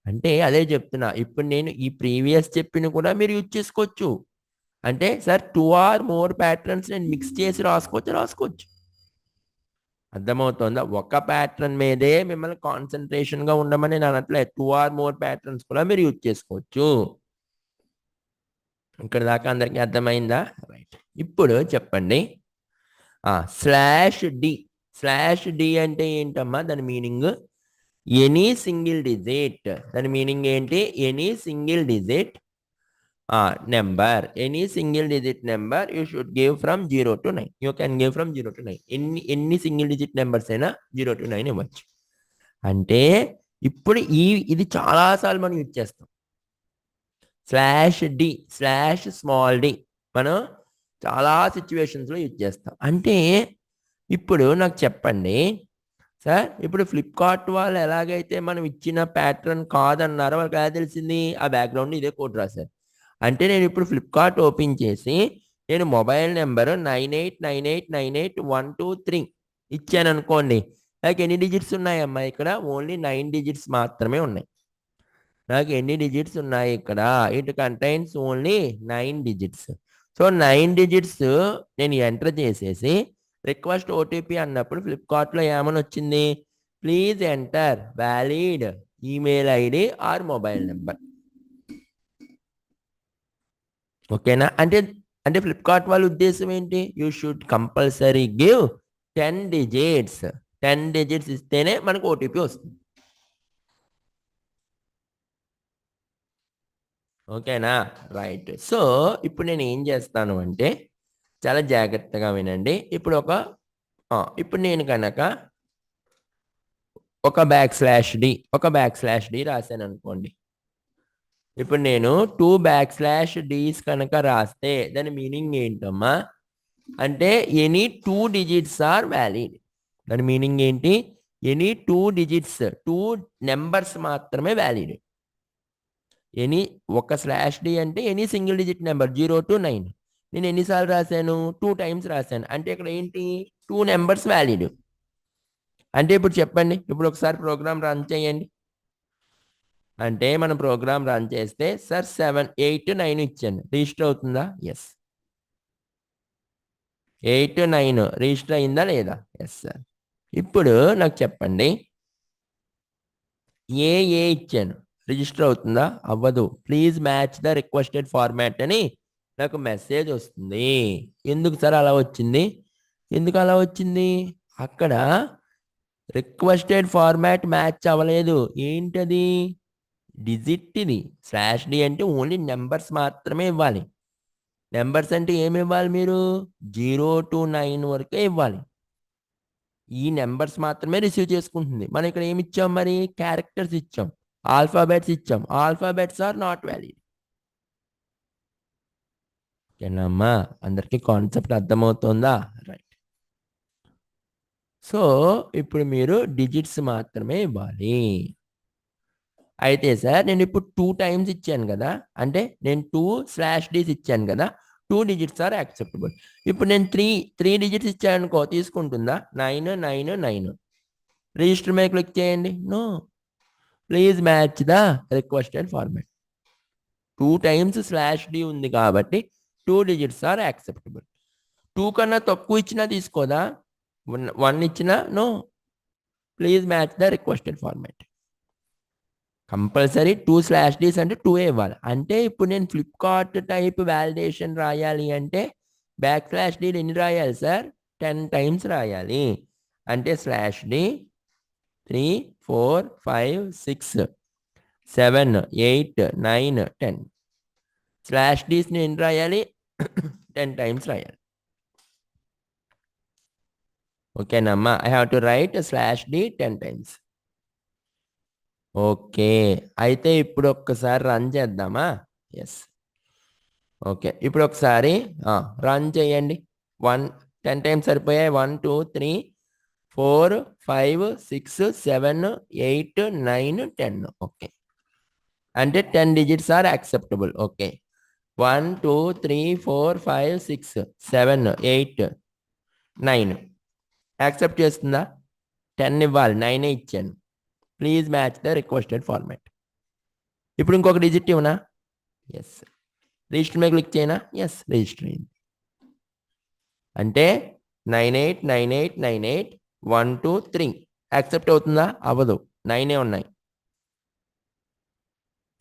అంటే అదే చెప్తున్నా. ఇప్పుడు నేను ఈ ప్రీవియస్ చెప్పిన కూడా మీరు యూజ్ చేసుకోవచ్చు. అంటే సార్ 2 ఆర్ మోర్ ప్యాటర్న్స్ నేను మిక్స్ చేసి రాసుకోవచ్చు. అర్థమవుతుందా? ఒక ప్యాటర్న్ మీదే మిమ్మల్ని కాన్సన్ట్రేషన్గా ఉండమని నేను అనట్లేదు. 2 ఆర్ మోర్ ప్యాటర్న్స్ కూడా మీరు యూజ్ చేసుకోవచ్చు. ఇక్కడ దాకా అందరికీ అర్థమైందా? రైట్. ఇప్పుడు చెప్పండి. స్లాష్ డి అంటే ఏంటమ్మా దాని మీనింగ్? Any single digit. దాని మీనింగ్ ఏంటి? Any single digit number. Any single digit number you should give from 0 to 9. You can give from 0 to 9. ఎన్ని సింగిల్ డిజిట్ నెంబర్స్ అయినా 0 to 9 ఇవ్వచ్చు. అంటే ఇప్పుడు ఇది చాలాసార్లు మనం యూజ్ చేస్తాం. /d/small d మనం చాలా సిచ్యువేషన్స్లో యూజ్ చేస్తాం. అంటే ఇప్పుడు నాకు చెప్పండి సార్, ఇప్పుడు ఫ్లిప్కార్ట్ వాళ్ళు ఎలాగైతే మనం ఇచ్చిన ప్యాటర్న్ కాదన్నారో వాళ్ళకి ఎలా తెలిసింది? ఆ బ్యాక్గ్రౌండ్ ఇదే కోడ్ రాశారు. అంటే నేను ఇప్పుడు ఫ్లిప్కార్ట్ ఓపెన్ చేసి నేను మొబైల్ నెంబర్ 9898989123 ఇచ్చాను అనుకోండి. నాకు ఎన్ని డిజిట్స్ ఉన్నాయమ్మా ఇక్కడ? ఓన్లీ 9 డిజిట్స్ మాత్రమే ఉన్నాయి. నాకు ఎన్ని డిజిట్స్ ఉన్నాయి ఇక్కడ? It contains only 9 digits. So 9 digits నేను ఎంటర్ చేసేసి రిక్వెస్ట్ ఓటీపీ అన్నప్పుడు ఫ్లిప్కార్ట్లో ఏమని వచ్చింది? Please enter valid email ID or mobile number. ఓకేనా? అంటే ఫ్లిప్కార్ట్ వాళ్ళ ఉద్దేశం ఏంటి? You should compulsory give 10 digits. 10 digits ఇస్తేనే మనకు ఓటీపీ వస్తుంది. ఓకేనా? రైట్. సో ఇప్పుడు నేను ఏం చేస్తాను అంటే చాలా జాగ్రత్తగా వినండి. ఇప్పుడు నేను కనుక ఒక /d రాశాను అనుకోండి. ఇప్పుడు నేను 2/ds కనుక రాస్తే దాని మీనింగ్ ఏంటమ్మా? అంటే ఎనీ 2 డిజిట్స్ ఆర్ వ్యాలిడ్. దాని మీనింగ్ ఏంటి? ఎనీ 2 డిజిట్స్ 2 నెంబర్స్ మాత్రమే వ్యాలిడ్. ఒక /d అంటే any single digit number 0 to 9. నేను ఎన్నిసార్లు రాశాను? 2 టైమ్స్ రాశాను. అంటే ఇక్కడ ఏంటి? 2 నెంబర్స్ వ్యాలిడ్. అంటే ఇప్పుడు చెప్పండి. ఇప్పుడు ఒకసారి ప్రోగ్రామ్ రన్ చేయండి. అంటే మనం ప్రోగ్రామ్ రన్ చేస్తే సార్ 7, 8, 9 ఇచ్చాను. రిజిస్టర్ అవుతుందా? ఎస్. 8, 9 రిజిస్టర్ అయిందా లేదా? Yes sir. ఇప్పుడు నాకు చెప్పండి. ఏ ఇచ్చాను. రిజిస్టర్ అవుతుందా? అవ్వదు. Please match the requested format అని నాకు మెసేజ్ వస్తుంది. ఎందుకు సార్ అలా వచ్చింది? ఎందుకు అలా వచ్చింది? అక్కడ రిక్వెస్టెడ్ ఫార్మాట్ మ్యాచ్ అవ్వలేదు. ఏంటది? డిజిట్ ఇది. /d అంటే ఓన్లీ నెంబర్స్ మాత్రమే ఇవ్వాలి. నెంబర్స్ అంటే ఏమి ఇవ్వాలి మీరు? 0 to 9 వరకే ఇవ్వాలి. ఈ నెంబర్స్ మాత్రమే రిసీవ్ చేసుకుంటుంది. మనం ఇక్కడ ఏమి ఇచ్చాం మరి? క్యారెక్టర్స్ ఇచ్చాం, ఆల్ఫాబెట్స్ ఇచ్చాం. Alphabets are not valid. ఓకేనమ్మా? అందరికీ కాన్సెప్ట్ అర్థమవుతుందా? రైట్. సో ఇప్పుడు మీరు డిజిట్స్ మాత్రమే ఇవ్వాలి. అయితే సార్ నేను ఇప్పుడు 2 టైమ్స్ ఇచ్చాను కదా, అంటే నేను 2/ds ఇచ్చాను కదా, 2 డిజిట్స్ ఆర్ యాక్సెప్టబుల్. ఇప్పుడు నేను 3 డిజిట్స్ ఇచ్చాను అనుకో, తీసుకుంటుందా? 9, 9, 9. రిజిస్టర్ మీద క్లిక్ చేయండి. No. Please match the requested format. 2 times /d ఉంది కాబట్టి 2 డిజిట్స్ ఆర్ యాక్సెప్టబుల్. 2 కన్నా తక్కువ ఇచ్చినా తీసుకోదా? 1 ఇచ్చినా no. Please match the requested format. Compulsory 2/ds అంటే 2 ఇవ్వాలి. అంటే ఇప్పుడు నేను ఫ్లిప్కార్ట్ టైప్ వ్యాలిడేషన్ రాయాలి అంటే /d ఎన్ని రాయాలి సార్? 10 టైమ్స్ రాయాలి. అంటే /d 3, 4, 5, 6, 7, 8, 9, 10. /dsని ఎన్ని రాయాలి? 10 టైమ్స్ రాయాలి. ఓకేనమ్మా? I have to right /d 10 times. Okay. అయితే ఇప్పుడు ఒక్కసారి రన్ చేద్దామా? ఎస్. ఓకే. ఇప్పుడు ఒకసారి రన్ చేయండి. 10 టైమ్స్ సరిపోయాయి. 1, 2, 3, 4, 5, 6, 7, 8, 9, 10. ఓకే. అంటే 10 digits are acceptable. Okay. 1, 2, 3, 4, 5, 6, 7, 8, 9 accept చేస్తుందా? 10 ఇవ్వాలి. 9 ఇచ్చాను. Please match the requested format. ఇప్పుడు ఇంకొక డిజిట్ ఇవ్వనా? ఎస్. రిజిస్టర్ మీద క్లిక్ చేయనా? ఎస్, రిజిస్టర్ అయింది. అంటే 989898 123 యాక్సెప్ట్ అవుతుందా? అవ్వదు. 9 ఉన్నాయి.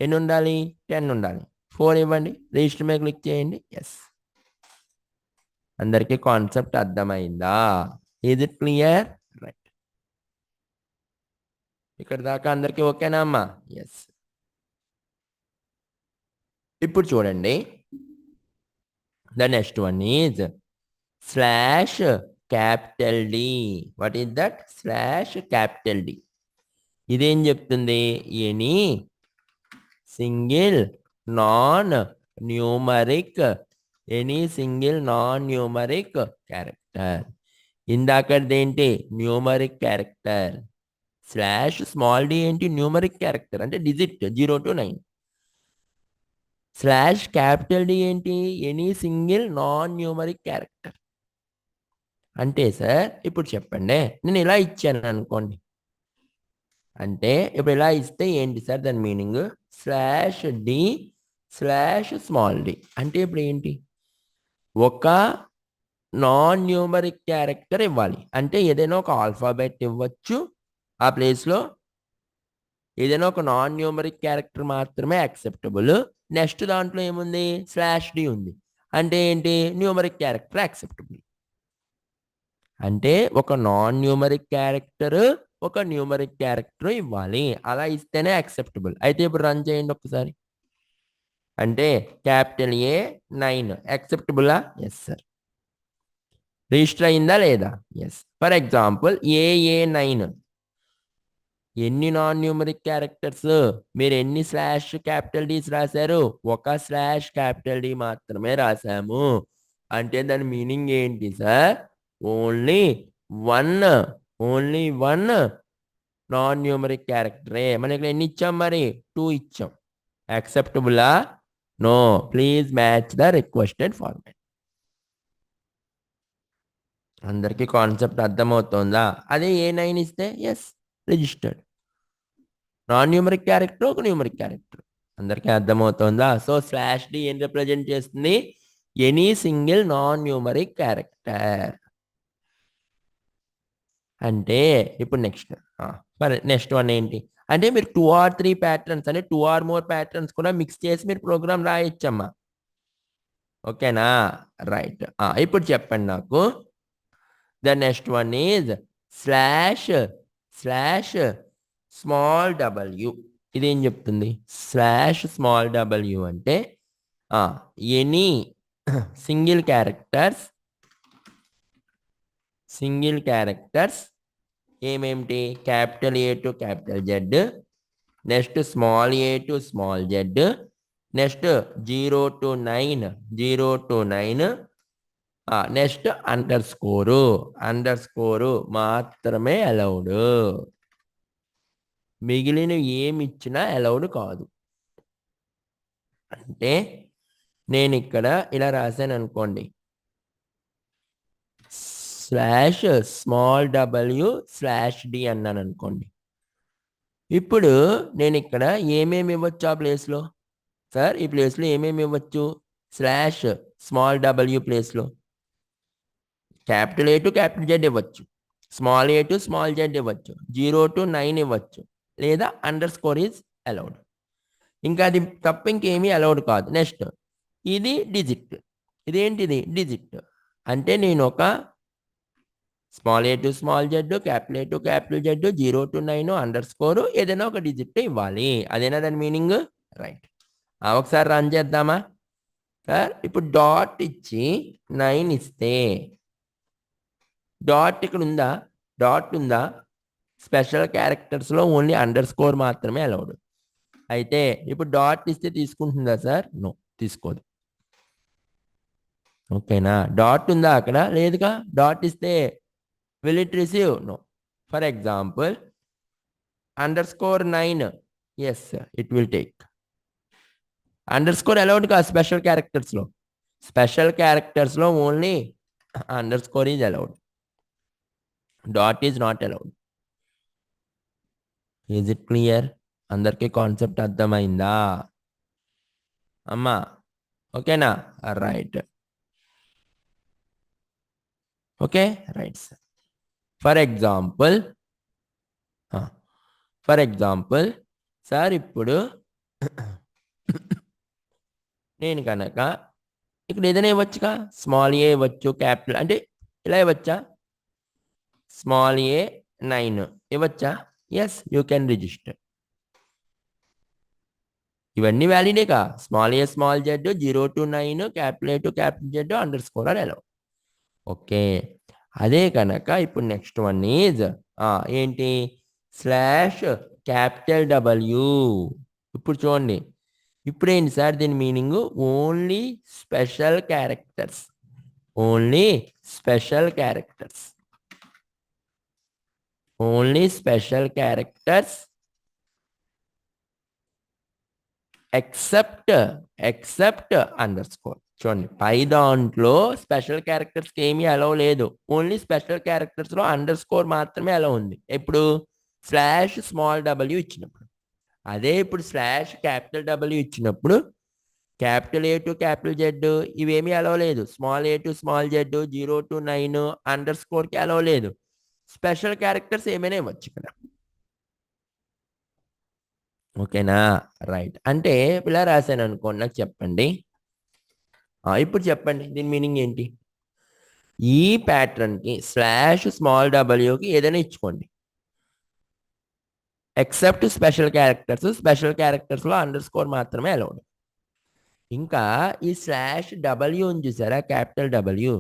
ఎన్ని ఉండాలి? 10 ఉండాలి. 4 ఇవ్వండి. రిజిస్టర్ మీద క్లిక్ చేయండి. ఎస్. అందరికీ కాన్సెప్ట్ అర్థమైందా? Is it clear? రైట్. ఇక్కడ దాకా అందరికీ ఓకేనా అమ్మా? ఎస్. ఇప్పుడు చూడండి, the next one is slash capital D. What is that? Slash capital D. ఇదేం చెప్తుంది? Any single non numeric character. ఇందాకదేంటి? Numeric character. Slash small D ఏంటి? న్యూమరిక్ క్యారెక్టర్ అంటే digit 0 to 9. Slash capital D ఏంటి? Any single non numeric character. అంటే సార్ ఇప్పుడు చెప్పండి, నేను ఇలా ఇచ్చాను అనుకోండి. అంటే ఇప్పుడు ఇలా ఇస్తే ఏంటి సార్ దాని meaning? Slash D slash small D అంటే ఇప్పుడు ఏంటి? ఒక నాన్ న్యూమరిక్ క్యారెక్టర్ ఇవ్వాలి. అంటే ఏదైనా ఒక ఆల్ఫాబెట్ ఇవ్వచ్చు. ఆ ప్లేస్లో ఏదైనా ఒక నాన్ న్యూమరిక్ క్యారెక్టర్ మాత్రమే యాక్సెప్టబుల్. నెక్స్ట్ దాంట్లో ఏముంది? స్లాష్ డి ఉంది. అంటే ఏంటి? Numeric character acceptable. అంటే ఒక నాన్ న్యూమరిక్ క్యారెక్టర్ ఒక న్యూమరిక్ క్యారెక్టర్ ఇవ్వాలి. అలా ఇస్తేనే యాక్సెప్టబుల్. అయితే ఇప్పుడు రన్ చేయండి ఒకసారి. అంటే క్యాపిటల్ ఏ 9 యాక్సెప్టబులా? Yes sir. రిజిస్టర్ అయిందా లేదా? ఎస్. ఫర్ ఎగ్జాంపుల్ ఏ 9 ఎన్ని నాన్ న్యూమరిక్ క్యారెక్టర్స్? మీరు ఎన్ని స్లాష్ క్యాపిటల్ డీస్ రాశారు? ఒక స్లాష్ క్యాపిటల్ డి మాత్రమే రాశాము. అంటే దాని మీనింగ్ ఏంటి sir? Only one non numeric క్యారెక్టరే. మనం ఇక్కడ ఎన్ని ఇచ్చాం మరి? 2 ఇచ్చాం. యాక్సెప్టబులా? No. Please match the requested format. అందరికీ కాన్సెప్ట్ అర్థమవుతుందా? అదే ఏ9 ఇస్తే yes, registered. Non numeric character ఒక న్యూమరిక్ క్యారెక్టర్. అందరికీ అర్థమవుతుందా? సో స్లాష్ డి ఏం రిప్రజెంట్ చేస్తుంది? Any single non numeric character. అంటే ఇప్పుడు నెక్స్ట్ వన్ ఏంటి అంటే మీరు 2 or 3 ప్యాటర్న్స్ అంటే 2 or more ప్యాటర్న్స్ కూడా మిక్స్ చేసి మీరు ప్రోగ్రామ్ రాయొచ్చమ్మా. ఓకేనా? రైట్. ఇప్పుడు చెప్పండి నాకు. The next one is slash small W. ఇదేం చెప్తుంది? స్లాష్ స్మాల్ డబ్ల్యూ అంటే ఎనీ సింగిల్ క్యారెక్టర్స్ ఏమేమిటి? Capital A to capital Z, next small A to small Z, next 0 to 9 next underscore మాత్రమే అలౌడ్. మిగిలిన ఏమి ఇచ్చినా అలౌడ్ కాదు. అంటే నేను ఇక్కడ ఇలా రాశాను అనుకోండి, slash small W slash D అన్నాను అనుకోండి. ఇప్పుడు నేను ఇక్కడ ఏమేమి ఇవ్వచ్చు ఆ ప్లేస్లో? సార్ ఈ ప్లేస్లో ఏమేమి ఇవ్వచ్చు? స్లాష్ స్మాల్ డబ్ల్యూ ప్లేస్లో capital A to capital Z ఇవ్వచ్చు, small A to small Z ఇవ్వచ్చు, 0 to 9 ఇవ్వచ్చు, లేదా అండర్ స్కోర్ ఈజ్ అలౌడ్. ఇంకా అది తప్ప ఇంకేమీ అలౌడ్ కాదు. నెక్స్ట్ ఇది డిజిట్. ఇదేంటిది? డిజిట్. అంటే నేను ఒక small A to small Z, capital A to capital Z, 0 to 9 under score ఏదైనా ఒక డిజిట్ ఇవ్వాలి. అదేనా దాని మీనింగ్? రైట్. ఒకసారి రన్ చేద్దామా సార్? ఇప్పుడు డాట్ ఇచ్చి 9 ఇస్తే డాట్ ఇక్కడ ఉందా? డాట్ ఉందా? స్పెషల్ క్యారెక్టర్స్లో ఓన్లీ అండర్ స్కోర్ మాత్రమే అలౌడ్. అయితే ఇప్పుడు డాట్ ఇస్తే తీసుకుంటుందా సార్? నో, తీసుకోదు. ఓకేనా? డాట్ ఉందా అక్కడ? లేదుగా. డాట్ ఇస్తే will it receive? No. For example, underscore 9, yes, it will take. Underscore allowed ka special characters lo. Special characters lo only underscore is allowed. Dot is not allowed. Is it clear? అందరికీ కాన్సెప్ట్ అర్థమైందా అమ్మా? ఓకేనా? Right. Okay, right sir. For example sir ఇప్పుడు నేను కనుక ఇక్కడ ఏదైనా ఇవ్వచ్చుగా, స్మాల్ ఏ ఇవ్వచ్చు, క్యాపిటల్ అంటే ఇలా ఇవ్వచ్చా? స్మాల్ ఏ 9 ఇవ్వచ్చా? Yes, you can register. ఇవన్నీ వ్యాలిడేగా. Small A small Z 0 to 9, capital A to capital Z underscore అలా. ఓకే, అదే కనుక ఇప్పుడు నెక్స్ట్ వన్ ఈజ్ ఏంటి? Slash capital W. ఇప్పుడు చూడండి, ఇప్పుడు ఏంటి సార్ దీని meaning? Only special characters. Only special characters. Only special characters except underscore. చూడండి, పై దాంట్లో స్పెషల్ క్యారెక్టర్స్కి ఏమీ అలౌ లేదు. ఓన్లీ స్పెషల్ క్యారెక్టర్స్లో అండర్ స్కోర్ మాత్రమే అలౌ ఉంది. ఇప్పుడు స్లాష్ స్మాల్ డబ్ల్యూ ఇచ్చినప్పుడు. అదే ఇప్పుడు స్లాష్ క్యాపిటల్ డబ్ల్యూ ఇచ్చినప్పుడు capital A to capital Z ఇవేమీ అలౌ లేదు. Small A to small Z 0 to 9 అండర్ స్కోర్కి అలౌ లేదు. స్పెషల్ క్యారెక్టర్స్ ఏమైనా ఇవ్వచ్చు ఇక్కడ. ఓకేనా? రైట్. అంటే ఇలా రాశాను అనుకోండి, నాకు చెప్పండి. ఇప్పుడు చెప్పండి దీని మీనింగ్ ఏంటి? ఈ ప్యాటర్న్కి స్లాష్ స్మాల్ డబ్ల్యూకి ఏదైనా ఇచ్చుకోండి, ఎక్సెప్ట్ స్పెషల్ క్యారెక్టర్స్. స్పెషల్ క్యారెక్టర్స్లో అండర్ స్కోర్ మాత్రమే అలౌడ్. ఇంకా ఈ స్లాష్ డబ్ల్యూ ఉంది చూసారా, క్యాపిటల్ డబ్ల్యూ,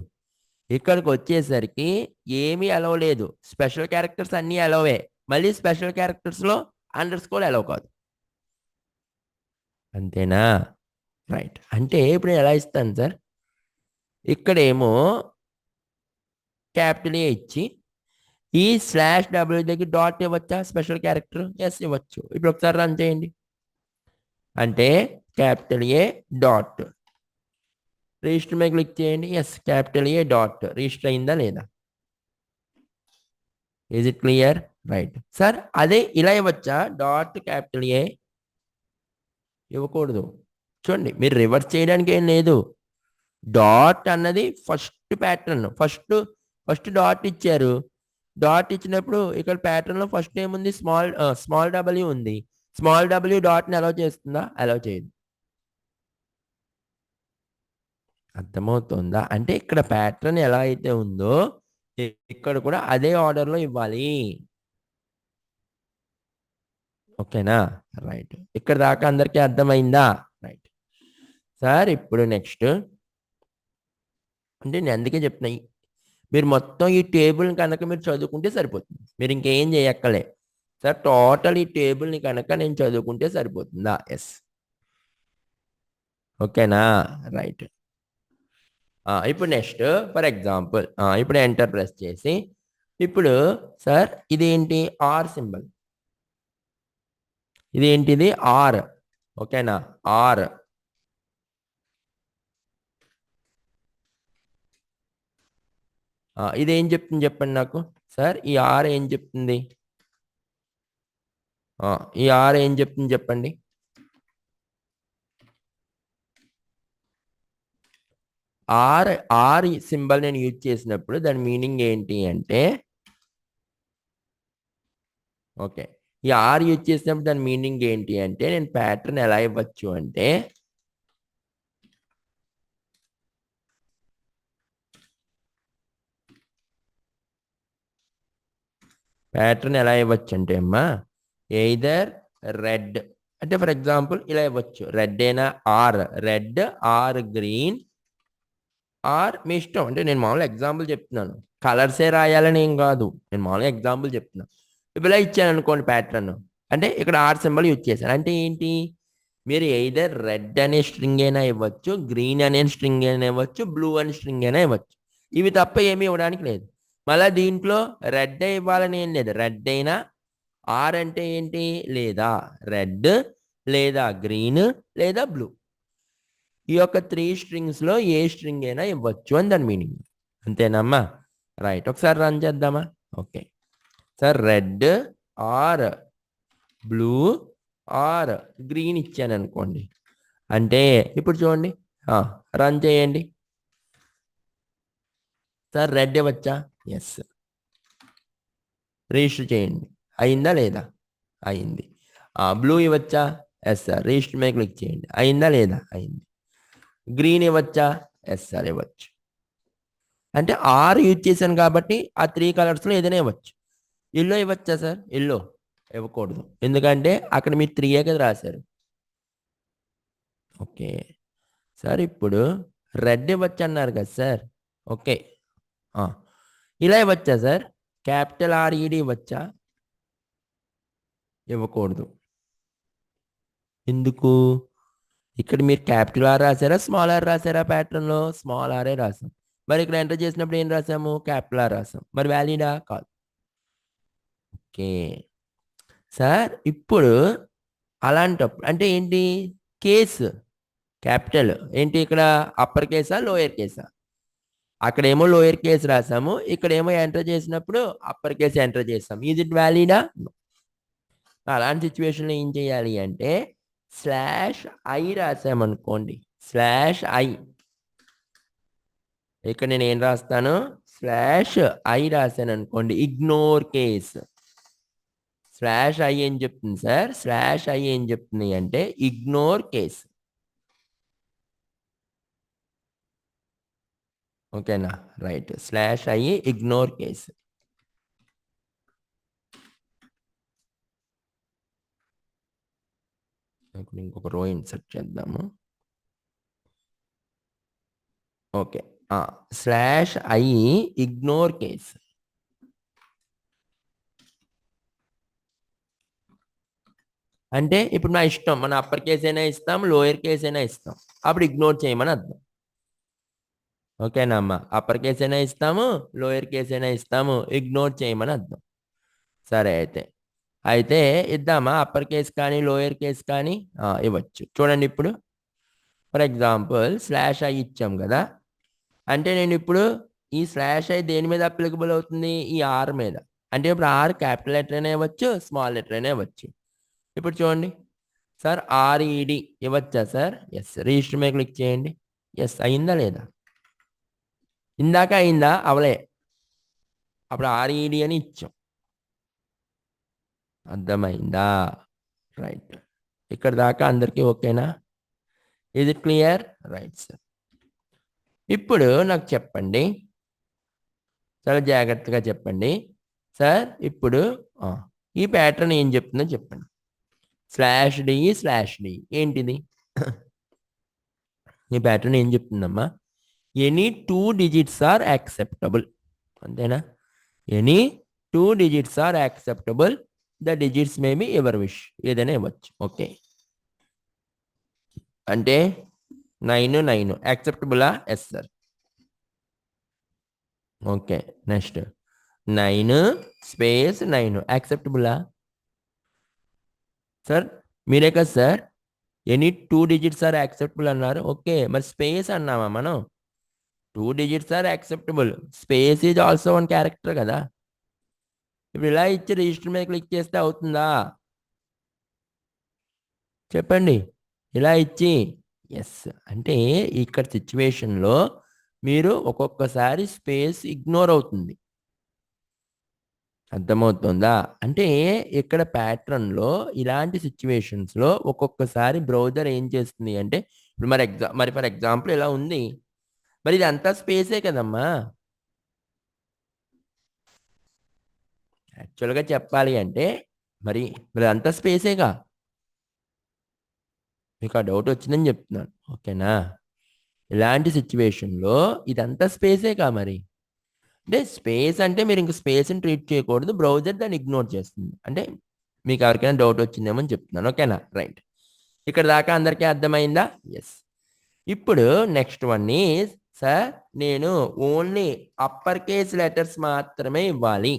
ఇక్కడికి వచ్చేసరికి ఏమీ అలౌ లేదు. స్పెషల్ క్యారెక్టర్స్ అన్నీ అలౌవే. మళ్ళీ స్పెషల్ క్యారెక్టర్స్లో అండర్ స్కోర్ అలౌ కాదు. అంతేనా? రైట్. అంటే ఇప్పుడు నేను ఎలా ఇస్తాను సార్? ఇక్కడేమో క్యాపిటల్ ఏ ఇచ్చి ఈ స్లాష్ డబ్ల్యూ దగ్గర డాట్ ఇవ్వచ్చా స్పెషల్ క్యారెక్టర్? ఎస్, ఇవ్వచ్చు. ఇప్పుడు ఒకసారి రన్ చేయండి. అంటే క్యాపిటల్ ఏ డాట్ రిజిస్టర్ మీద క్లిక్ చేయండి. Yes, capital A dot register అయిందా లేదా? Is it clear? Right sir. అదే ఇలా ఇవ్వచ్చా డాట్ క్యాపిటల్ ఏ? ఇవ్వకూడదు. చూడండి, మీరు రివర్స్ చేయడానికి ఏం లేదు. డాట్ అన్నది ఫస్ట్ ప్యాటర్న్. ఫస్ట్ డాట్ ఇచ్చారు. డాట్ ఇచ్చినప్పుడు ఇక్కడ ప్యాటర్న్లో ఫస్ట్ ఏముంది? స్మాల్ డబ్ల్యూ ఉంది. స్మాల్ డబ్ల్యూ డాట్ని అలౌ చేస్తుందా? అలౌ చేయదు. అర్థమవుతుందా? అంటే ఇక్కడ ప్యాటర్న్ ఎలా అయితే ఉందో ఇక్కడ కూడా అదే ఆర్డర్లో ఇవ్వాలి. ఓకేనా? రైట్. ఇక్కడ దాకా అందరికీ అర్థమైందా? Right sir. ఇప్పుడు నెక్స్ట్ అంటే నేను అందుకే చెప్తున్నా, మీరు మొత్తం ఈ టేబుల్ని కనుక మీరు చదువుకుంటే సరిపోతుంది. మీరు ఇంకేం చేయక్కలే సార్. టోటల్ ఈ టేబుల్ని కనుక నేను చదువుకుంటే సరిపోతుందా? ఎస్. ఓకేనా? రైట్. ఇప్పుడు నెక్స్ట్ ఫర్ ఎగ్జాంపుల్ ఇప్పుడు ఎంటర్ ప్రెస్ చేసి ఇప్పుడు సార్ ఇదేంటి? R symbol. ఇదేంటిది? ఆర్. ఓకేనా? ఆర్. ఇదేం చెప్తుంది చెప్పండి నాకు సార్. ఈ ఆర్ ఏం చెప్తుంది? ఈ ఆర్ ఏం చెప్తుంది చెప్పండి. ఆర్ సింబల్ నేను యూజ్ చేసినప్పుడు దాని మీనింగ్ ఏంటి అంటే, ఓకే, ఈ ఆర్ యూజ్ చేసినప్పుడు దాని మీనింగ్ ఏంటి అంటే నేను ప్యాటర్న్ ఎలా ఇవ్వచ్చు అంటే ప్యాటర్న్ ఎలా ఇవ్వచ్చు అంటే అమ్మా, ఎయిదర్ రెడ్ అంటే ఫర్ ఎగ్జాంపుల్ ఇలా ఇవ్వచ్చు. రెడ్ అయినా or red, or green, or మీ ఇష్టం. అంటే నేను మామూలుగా ఎగ్జాంపుల్ చెప్తున్నాను, కలర్సే రాయాలని ఏం కాదు. నేను మామూలుగా ఎగ్జాంపుల్ చెప్తున్నాను. ఇప్పుడు ఇలా ఇచ్చాను అనుకోండి ప్యాటర్న్, అంటే ఇక్కడ ఆర్ సింబల్ యూజ్ చేశాను. అంటే ఏంటి? మీరు ఎయిదర్ రెడ్ అనే స్ట్రింగ్ అయినా ఇవ్వచ్చు, గ్రీన్ అనే స్ట్రింగ్ అయినా ఇవ్వచ్చు, బ్లూ అనే స్ట్రింగ్ అయినా ఇవ్వచ్చు. ఇవి తప్ప ఏమీ ఇవ్వడానికి లేదు. మళ్ళీ దీంట్లో రెడ్ ఇవ్వాలని ఏం లేదు. రెడ్ అయినా, ఆర్ అంటే ఏంటి? లేదా రెడ్, లేదా గ్రీన్, లేదా బ్లూ. ఈ యొక్క 3 స్ట్రింగ్స్లో ఏ స్ట్రింగ్ అయినా ఇవ్వచ్చు అని దాని మీనింగ్. అంతేనమ్మా? రైట్. ఒకసారి రన్ చేద్దామా? Okay sir. Red, or, blue or green ఇచ్చాను అనుకోండి, అంటే ఇప్పుడు చూడండి, రన్ చేయండి. సార్ రెడ్ ఇవ్వచ్చా? ఎస్. రిజిస్టర్ చేయండి. అయిందా లేదా? అయింది. బ్లూ ఇవ్వచ్చా? Yes sir. రిజిస్టర్ మీద క్లిక్ చేయండి. అయిందా లేదా? అయింది. గ్రీన్ ఇవ్వచ్చా? ఎస్ సార్ ఇవ్వచ్చు. అంటే ఆరు యూజ్ చేశాను కాబట్టి ఆ 3 కలర్స్లో ఏదైనా ఇవ్వచ్చు. Yellow ఇవ్వచ్చా sir? ఎల్లో ఇవ్వకూడదు, ఎందుకంటే అక్కడ మీరు 3 కదా రాశారు. ఓకే సార్, ఇప్పుడు రెడ్ ఇవ్వచ్చు అన్నారు కదా సార్. ఓకే, ఇలా ఇవ్వచ్చా సార్? క్యాపిటల్ ఆర్ఈడి ఇవ్వచ్చా? ఇవ్వకూడదు. ఎందుకు? ఇక్కడ మీరు క్యాపిటల్ ఆర్ రాశారా, స్మాల్ ఆర్ రాశారా? ప్యాటర్న్లో స్మాల్ ఆరే రాసాం. మరి ఇక్కడ ఎంటర్ చేసినప్పుడు ఏం రాసాము? క్యాపిటల్ ఆర్ రాసాం. మరి వ్యాలిడా? కాదు. ఓకే సార్, ఇప్పుడు అలాంటప్పుడు అంటే ఏంటి? కేసు క్యాపిటల్ ఏంటి? ఇక్కడ అప్పర్ కేసా లోయర్ కేసా? అక్కడేమో లోయర్ కేసు రాసాము, ఇక్కడేమో ఎంటర్ చేసినప్పుడు అప్పర్ కేసు ఎంటర్ చేసాం. ఈజ్ ఇట్ వ్యాలిడా? అలాంటి సిచ్యువేషన్లో ఏం చేయాలి అంటే /i రాసామనుకోండి, /i. ఇక్కడ నేను ఏం రాస్తాను? /i రాశాను అనుకోండి, ఇగ్నోర్ కేస్. /i ఏం చెప్తుంది సార్? /i ఏం చెప్తుంది అంటే ఇగ్నోర్ కేస్. ఓకేనా? రైట్. /i ignore case. ఇప్పుడు ఇంకొక రో ఇన్సర్ట్ చేద్దాము. Okay, /i ignore case. అంటే ఇప్పుడు నా ఇష్టం, మన అప్పర్ కేస్ అయినా ఇస్తాం, లోయర్ కేస్ అయినా ఇస్తాం, అప్పుడు ఇగ్నోర్ చేయమని అర్థం. ఓకేనా అమ్మా? అప్పర్ కేస్ అయినా ఇస్తాము, లోయర్ కేస్ అయినా ఇస్తాము, ఇగ్నోర్ చేయమని అర్థం. సరే, అయితే ఇద్దామా? అప్పర్ కేస్ కానీ లోయర్ కేస్ కానీ ఇవ్వచ్చు. చూడండి, ఇప్పుడు ఫర్ ఎగ్జాంపుల్ /i ఇచ్చాం కదా, అంటే నేను ఇప్పుడు ఈ /i దేని మీద అప్లికబుల్ అవుతుంది? ఈ ఆర్ మీద. అంటే ఇప్పుడు ఆర్ క్యాపిటల్ లెటర్ అయినా ఇవ్వచ్చు, స్మాల్ లెటర్ అయినా ఇవ్వచ్చు. ఇప్పుడు చూడండి సార్, ఆర్ఈడి ఇవ్వచ్చా సార్? ఎస్. రిజిస్టర్ మీద క్లిక్ చేయండి. ఎస్. అయిందా లేదా? ఇందాక అయిందా? అవలే. అప్పుడు ఆర్ఈడి అని ఇచ్చాం. అర్థమైందా? రైట్. ఇక్కడ దాకా అందరికీ ఓకేనా? Is it clear? Right sir. ఇప్పుడు నాకు చెప్పండి, చాలా జాగ్రత్తగా చెప్పండి సార్. ఇప్పుడు ఈ ప్యాటర్న్ ఏం చెప్తుందో చెప్పండి. /d ఏంటిది? ఈ ప్యాటర్న్ ఏం చెప్తుందమ్మా? Any 2 digits are acceptable. అంతేనా? Any 2 digits are acceptable. The digits may be ever wish. ఏదైనా ఇవ్వచ్చు. ఓకే, అంటే 9 యాక్సెప్టబులా? Yes sir. Okay, next 9 space 9 యాక్సెప్టబులా? సార్ మీరే కదా sir any 2 digits are acceptable అన్నారు. ఓకే, మరి స్పేస్ అన్నామా మనం? 2 digits are acceptable, space is also one character కదా. ఇప్పుడు ఇలా ఇచ్చి రిజిస్టర్ మీద క్లిక్ చేస్తే అవుతుందా? చెప్పండి. ఇలా ఇచ్చి ఎస్ అంటే ఇక్కడ సిచ్యువేషన్లో మీరు ఒక్కొక్కసారి స్పేస్ ఇగ్నోర్ అవుతుంది. అర్థమవుతుందా? అంటే ఇక్కడ ప్యాటర్న్లో ఇలాంటి సిచ్యువేషన్స్లో ఒక్కొక్కసారి బ్రౌజర్ ఏం చేస్తుంది అంటే, ఇప్పుడు మరి ఫర్ ఎగ్జాంపుల్ ఇలా ఉంది, మరి ఇది అంతా స్పేసే కదమ్మా. యాక్చువల్గా చెప్పాలి అంటే మరి అంతా స్పేసేగా. మీకు ఆ డౌట్ వచ్చిందని చెప్తున్నాను. ఓకేనా? ఇలాంటి సిచ్యువేషన్లో ఇదంతా స్పేసేగా. మరి అంటే స్పేస్ అంటే మీరు ఇంక స్పేస్ని ట్రీట్ చేయకూడదు, బ్రౌజర్ దాన్ని ఇగ్నోర్ చేస్తుంది. అంటే మీకు ఎవరికైనా డౌట్ వచ్చిందేమో అని చెప్తున్నాను. ఓకేనా? రైట్. ఇక్కడ దాకా అందరికీ అర్థమైందా? ఎస్. ఇప్పుడు నెక్స్ట్ వన్ ఈజ్ సార్, నేను ఓన్లీ అప్పర్ కేస్ లెటర్స్ మాత్రమే ఇవ్వాలి.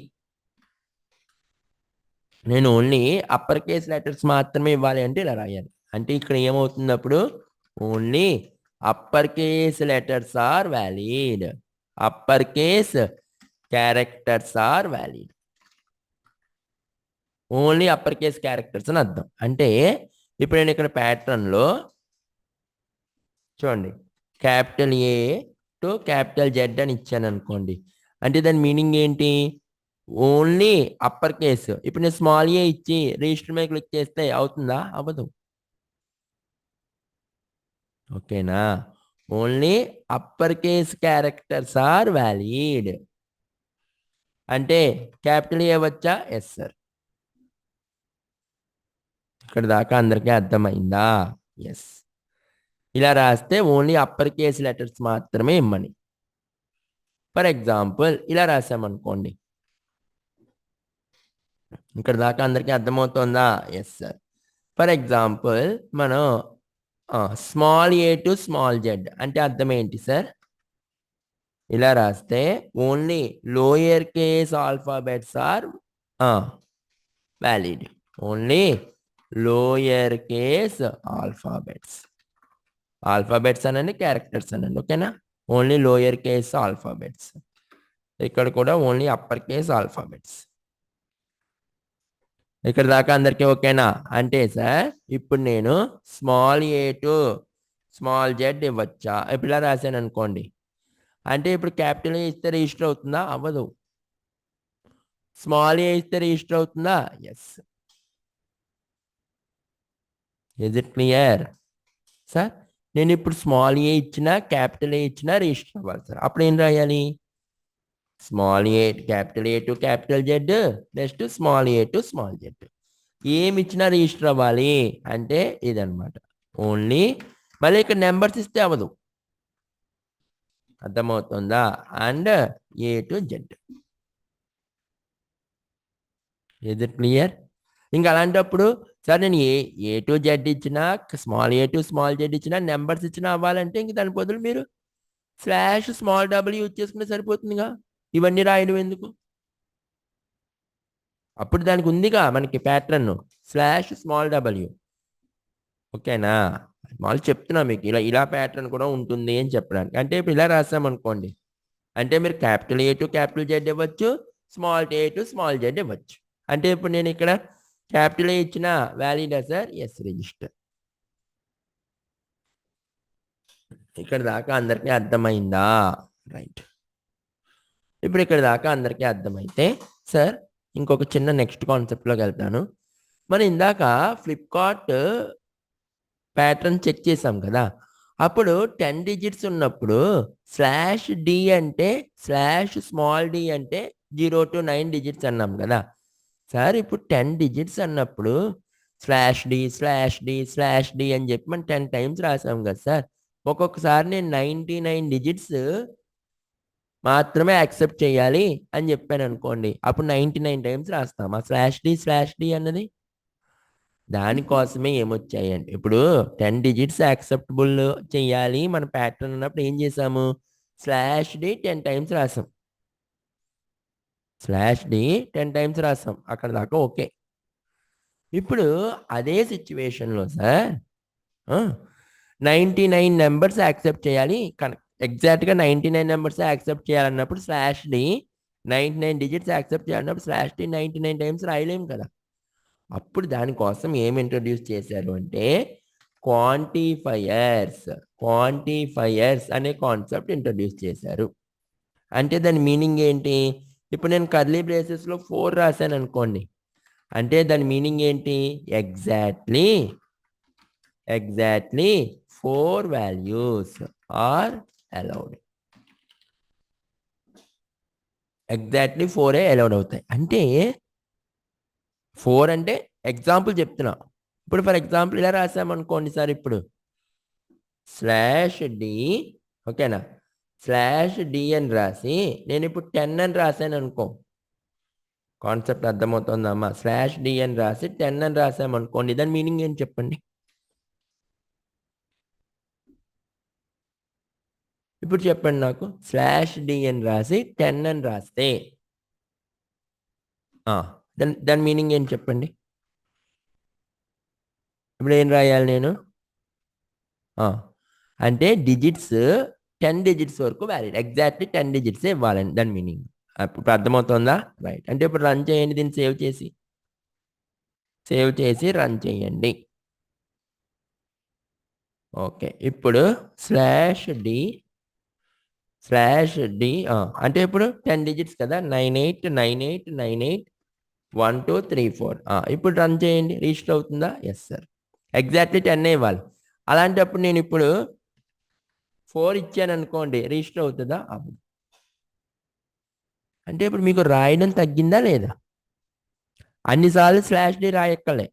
నేను ఓన్లీ అప్పర్ కేస్ లెటర్స్ మాత్రమే ఇవ్వాలి అంటే ఇలా రాయాలి. అంటే ఇక్కడ ఏమవుతుంది అప్పుడు? Only upper case letters are valid, upper case characters are valid. Only upper case characters అని అర్థం. అంటే ఇప్పుడు నేను ఇక్కడ ప్యాటర్న్లో చూడండి, capital A to capital Z అని ఇచ్చాను అనుకోండి. అంటే దాని మీనింగ్ ఏంటి? Only upper case. ఇప్పుడు నేను స్మాల్ ఏ ఇచ్చి రిజిస్టర్ మీద క్లిక్ చేస్తే అవుతుందా? అవ్వదు. ఓకేనా? Only upper case characters are valid. అంటే క్యాపిటల్ ఏ వచ్చా? Yes sir. ఇక్కడ దాకా అందరికీ అర్థమైందా? ఎస్. ఇలా రాస్తే ఓన్లీ అప్పర్ కేస్ లెటర్స్ మాత్రమే ఇమ్మని. ఫర్ ఎగ్జాంపుల్ ఇలా రాసామనుకోండి. ఇక్కడ దాకా అందరికీ అర్థమవుతుందా? Yes sir. ఫర్ ఎగ్జాంపుల్ మనం small A to small Z అంటే అర్థం ఏంటి సార్? ఇలా రాస్తే only lower case alphabets are valid. Only lower case alphabets. Alphabets అనండి, క్యారెక్టర్స్ అనండి. ఓకేనా? Only lower case alphabets. ఇక్కడ కూడా ఓన్లీ అప్పర్ కేస్ ఆల్ఫాబెట్స్. ఇక్కడ దాకా అందరికీ ఓకేనా? అంటే సార్ ఇప్పుడు నేను small A to small Z ఇవ్వచ్చా? ఇప్పుడు ఇలా రాశాను అనుకోండి. అంటే ఇప్పుడు క్యాపిటల్ ఏ ఇస్తే రిజిస్టర్ అవుతుందా? అవ్వదు. స్మాల్ ఏ ఇస్తే రిజిస్టర్ అవుతుందా? Yes. Is it clear sir? నేను ఇప్పుడు స్మాల్ ఏ ఇచ్చినా క్యాపిటల్ ఏ ఇచ్చినా రిజిస్టర్ అవ్వాలి సార్. అప్పుడు ఏం రాయాలి? Small A capital A to capital Z next small A to small Z. ఏమి ఇచ్చినా రిజిస్టర్ అవ్వాలి అంటే ఇదనమాట. ఓన్లీ మళ్ళీ ఇక్కడ నెంబర్స్ ఇస్తే అవ్వదు. అర్థమవుతుందా? And A to Z. Is it clear? ఇంకా అలాంటప్పుడు సార్ నేను ఏ టు జెడ్ ఇచ్చినా small A to small Z ఇచ్చినా నెంబర్స్ ఇచ్చినా అవ్వాలంటే ఇంక దాని బదులు మీరు స్లాష్ స్మాల్ డబ్ల్యూ యూజ్ చేసుకుంటే సరిపోతుందిగా. ఇవన్నీ రాయడం ఎందుకు? అప్పుడు దానికి ఉందిగా మనకి ప్యాటర్న్ స్లాష్ స్మాల్ డబ్ల్యూ. ఓకేనా? మామూలు చెప్తున్నా మీకు ఇలా ఇలా ప్యాటర్న్ కూడా ఉంటుంది అని చెప్పడానికి. అంటే ఇప్పుడు ఇలా రాసామనుకోండి. అంటే మీరు capital A to capital Z ఇవ్వచ్చు, small A to small Z ఇవ్వచ్చు. అంటే ఇప్పుడు నేను ఇక్కడ క్యాపిటల్ ఏ ఇచ్చిన వ్యాలిడా సార్? Yes register. ఇక్కడ దాకా అందరికీ అర్థమైందా? రైట్. ఇప్పుడు ఇక్కడ దాకా అందరికీ అర్థమైతే సార్ ఇంకొక చిన్న నెక్స్ట్ కాన్సెప్ట్లోకి వెళ్తాను. మనం ఇందాక ఫ్లిప్కార్ట్ ప్యాటర్న్ చెక్ చేసాం కదా. అప్పుడు 10 డిజిట్స్ ఉన్నప్పుడు స్లాష్ డి అంటే స్లాష్ స్మాల్ డి అంటే 0 to 9 డిజిట్స్ అన్నాం కదా సార్. ఇప్పుడు 10 డిజిట్స్ అన్నప్పుడు slash D slash D slash D అని చెప్పి మనం 10 టైమ్స్ రాసాం కదా సార్. ఒక్కొక్కసారి నేను 99 డిజిట్స్ మాత్రమే యాక్సెప్ట్ చేయాలి అని చెప్పాను అనుకోండి. అప్పుడు 99 టైమ్స్ రాస్తాం ఆ స్లాష్ డి అన్నది. దానికోసమే ఏమొచ్చాయండి ఇప్పుడు 10 డిజిట్స్ యాక్సెప్టబుల్ చేయాలి మన ప్యాటర్న్ ఉన్నప్పుడు ఏం చేసాము? స్లాష్ డి 10 టైమ్స్ రాసాం. స్లాష్ డి 10 టైమ్స్ రాసాం. అక్కడ దాకా ఓకే. ఇప్పుడు అదే సిచ్యువేషన్లో సార్ 99 నెంబర్స్ యాక్సెప్ట్ చేయాలి. ఎగ్జాక్ట్గా 99 నెంబర్స్ యాక్సెప్ట్ చేయాలన్నప్పుడు స్లాష్ డి 99 డిజిట్స్ యాక్సెప్ట్ చేయాలన్నప్పుడు స్లాష్ డి 99 టైమ్స్ రాయలేము కదా. అప్పుడు దానికోసం ఏం ఇంట్రొడ్యూస్ చేశారు అంటే క్వాంటిఫైయర్స్ అనే కాన్సెప్ట్ ఇంట్రొడ్యూస్ చేశారు. అంటే దాని మీనింగ్ ఏంటి? ఇప్పుడు నేను కర్లీ బ్రేసెస్లో 4 రాశాను అనుకోండి. అంటే దాని మీనింగ్ ఏంటి? Exactly 4 values are allowed. Exactly 4 allowed అవుతాయి. అంటే 4 అంటే ఎగ్జాంపుల్ చెప్తున్నా. ఇప్పుడు ఫర్ ఎగ్జాంపుల్ ఇలా రాసామనుకోండి సార్. ఇప్పుడు స్లాష్ డి ఓకేనా, స్లాష్ డి అని రాసి నేను ఇప్పుడు 10 అని రాశాను అనుకో. కాన్సెప్ట్ అర్థమవుతుందమ్మా? స్లాష్ డి అని రాసి 10 అని రాసామనుకోండి. దాని మీనింగ్ ఏంటి చెప్పండి? ఇప్పుడు చెప్పండి నాకు. స్లాష్ డి అని రాసి 10 అని రాస్తే దాని మీనింగ్ ఏంటి చెప్పండి? ఇప్పుడు ఏం రాయాలి నేను? అంటే డిజిట్స్ 10 డిజిట్స్ వరకు వ్యాలిడ్. ఎగ్జాక్ట్లీ 10 డిజిట్స్ ఇవ్వాలని దాని మీనింగ్. ఇప్పుడు అర్థమవుతుందా? రైట్. అంటే ఇప్పుడు రన్ చేయండి దీన్ని సేవ్ చేసి. సేవ్ చేసి రన్ చేయండి. ఓకే, ఇప్పుడు /d అంటే ఇప్పుడు 10 డిజిట్స్ కదా, 9898981234. ఇప్పుడు రన్ చేయండి. రిజిస్టర్ అవుతుందా? ఎస్ సార్, ఎగ్జాక్ట్లీ 10 ఇవ్వాలి. అలాంటప్పుడు నేను ఇప్పుడు 4 ఇచ్చాను అనుకోండి, రిజిస్టర్ అవుతుందా? అవ్వదు. అంటే ఇప్పుడు మీకు రాయడం తగ్గిందా లేదా? అన్నిసార్లు /d రాయక్కలే.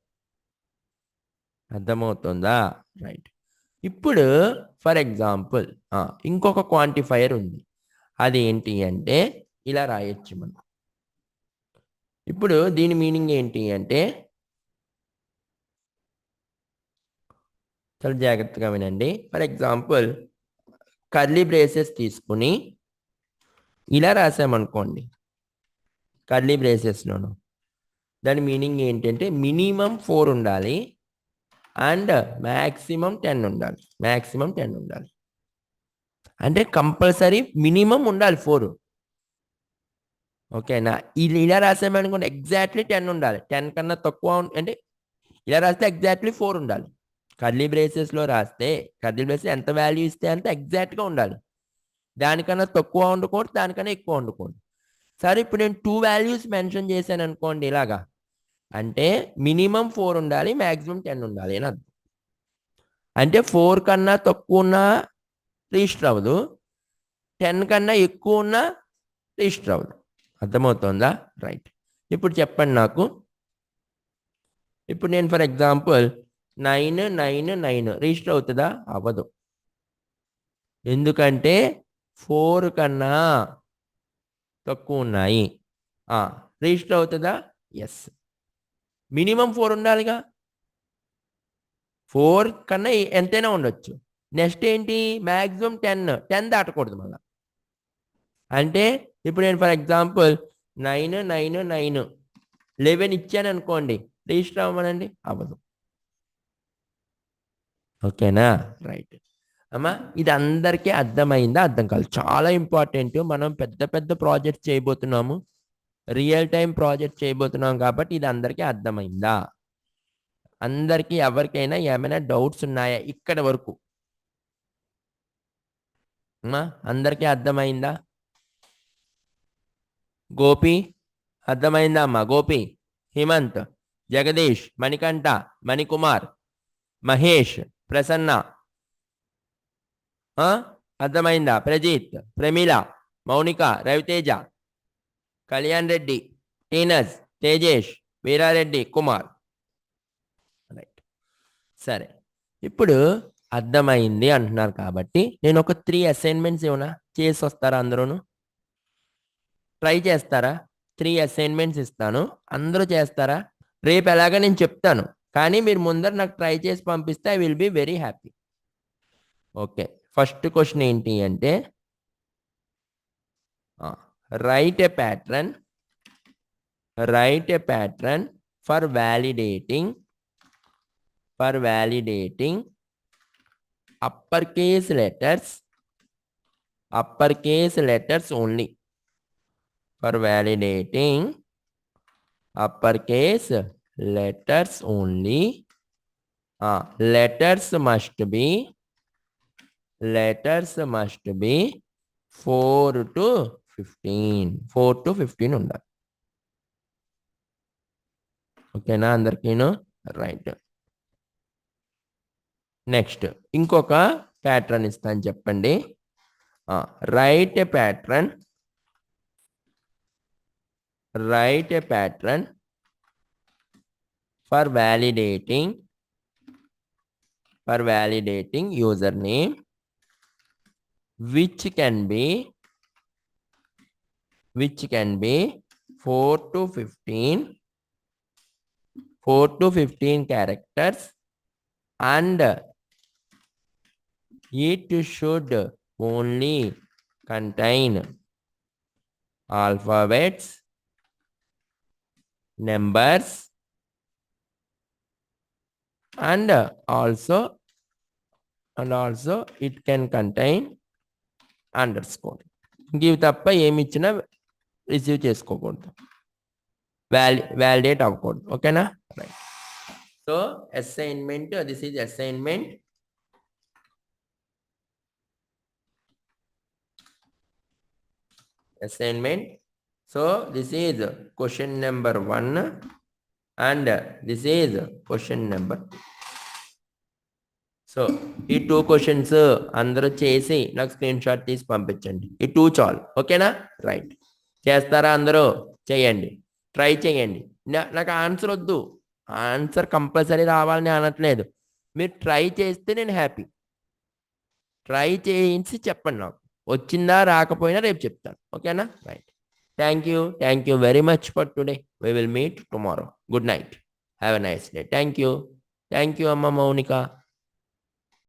అర్థమవుతుందా? రైట్. ఇప్పుడు ఫర్ ఎగ్జాంపుల్ ఇంకొక క్వాంటిఫైయర్ ఉంది. అది ఏంటి అంటే ఇలా రాయొచ్చు మనం. ఇప్పుడు దీని మీనింగ్ ఏంటి అంటే, చాలా జాగ్రత్తగా వినండి. ఫర్ ఎగ్జాంపుల్ కర్లీ బ్రేసెస్ తీసుకుని ఇలా రాసామనుకోండి, కర్లీ బ్రేసెస్లోను. దాని మీనింగ్ ఏంటంటే మినిమం 4 ఉండాలి అండ్ మ్యాక్సిమం 10 ఉండాలి. అంటే కంపల్సరీ మినిమం ఉండాలి 4. ఓకేనా? ఇలా రాసామనుకోండి, ఎగ్జాక్ట్లీ 10 ఉండాలి. 10 కన్నా తక్కువ అంటే ఇలా రాస్తే ఎగ్జాక్ట్లీ 4 ఉండాలి. కర్లీ బ్రేసెస్లో రాస్తే కర్లీ బ్రేసెస్ ఎంత వాల్యూ ఇస్తే అంత ఎగ్జాక్ట్గా ఉండాలి. దానికన్నా తక్కువ ఉండకూడదు, దానికన్నా ఎక్కువ ఉండకూడదు. సరే, ఇప్పుడు నేను 2 వాల్యూస్ మెన్షన్ చేశాను అనుకోండి ఇలాగా, అంటే మినిమం 4 ఉండాలి, మ్యాక్సిమం 10 ఉండాలి అని అర్థం. అంటే 4 కన్నా తక్కువ ఉన్నా రిజిస్టర్ అవ్వదు, 10 కన్నా ఎక్కువ ఉన్నా రిజిస్టర్ అవ్వదు. అర్థమవుతుందా? రైట్. ఇప్పుడు చెప్పండి నాకు. ఇప్పుడు నేను ఫర్ ఎగ్జాంపుల్ 999 రిజిస్టర్ అవుతుందా? అవ్వదు. ఎందుకంటే 4 కన్నా తక్కువ ఉన్నాయి. రిజిస్టర్ అవుతుందా? ఎస్. మినిమం 4 ఉండాలిగా. 4 కన్నా ఎంతైనా ఉండొచ్చు. నెక్స్ట్ ఏంటి? మ్యాక్సిమం 10 దాటకూడదు మళ్ళా. అంటే ఇప్పుడు నేను ఫర్ ఎగ్జాంపుల్ 999 ఇచ్చాను అనుకోండి, రిజిస్టర్ అవ్వమనండి, అవ్వదు. ఓకేనా? రైట్. అమ్మా, ఇది అందరికీ అర్థమైందా? అర్థం కాదు. చాలా ఇంపార్టెంట్. మనం పెద్ద పెద్ద ప్రాజెక్ట్ చేయబోతున్నాము, రియల్ టైం ప్రాజెక్ట్ చేయబోతున్నాం కాబట్టి ఇది అందరికీ అర్థమైందా? అందరికీ ఎవరికైనా ఏమైనా డౌట్స్ ఉన్నాయా ఇక్కడ వరకు? అమ్మా, అందరికీ అర్థమైందా? గోపి అర్థమైందా అమ్మా? గోపి, హిమంత్, జగదీష్, మణికంఠ, మణికుమార్, మహేష్, ప్రసన్న అర్థమైందా? ప్రజిత్, ప్రమీల, మౌనిక, రవితేజ, కళ్యాణ్ రెడ్డి, టీనస్, తేజేష్, వీరారెడ్డి, కుమార్. రైట్. సరే, ఇప్పుడు అర్థమైంది అంటున్నారు కాబట్టి నేను ఒక 3 అసైన్మెంట్స్ ఏమన్నా చేసి వస్తారా? అందరూను ట్రై చేస్తారా? 3 అసైన్మెంట్స్ ఇస్తాను, అందరూ చేస్తారా? రేపు ఎలాగా నేను చెప్తాను, కానీ మీరు ముందర నాకు ట్రై చేసి పంపిస్తే I will be very happy. Okay, first question ఏంటి అంటే, right A pattern for validating upper case letters only. For validating upper case letters only, letters must be 4 to 15 ఉండాలి. ఓకేనా అందరికీను? రైట్. నెక్స్ట్ ఇంకొక ప్యాటర్న్ ఇస్తాను, చెప్పండి. Right A pattern for validating username which can be 4 to 15 characters, and it should only contain alphabets, numbers, and also it can contain underscore. ఇవి తప్ప ఏమి ఇచ్చినా రిసీవ్ చేసుకోకూడదు, వ్యాలిడేట్ అవ్వకూడదు. ఓకేనా? Right. So assignment, this is assignment. Assignment. So this is question number 1 and this is question number. So ఈ 2 క్వశ్చన్స్ అందరూ చేసి నాకు స్క్రీన్ షాట్ తీసి పంపించండి. ఈ 2 చాలు. ఓకేనా? రైట్. చేస్తారా అందరూ? చేయండి, ట్రై చేయండి. నాకు ఆన్సర్ వద్దు, ఆన్సర్ కంపల్సరీ రావాలని అనట్లేదు. మీరు ట్రై చేస్తే నేను హ్యాపీ. ట్రై చేయించి చెప్పండి, నాకు వచ్చిందా రాకపోయినా రేపు చెప్తాను. ఓకేనా? Right. Thank you very much for today. We will meet tomorrow. Good night. Have a nice day. Thank you అమ్మ మౌనిక.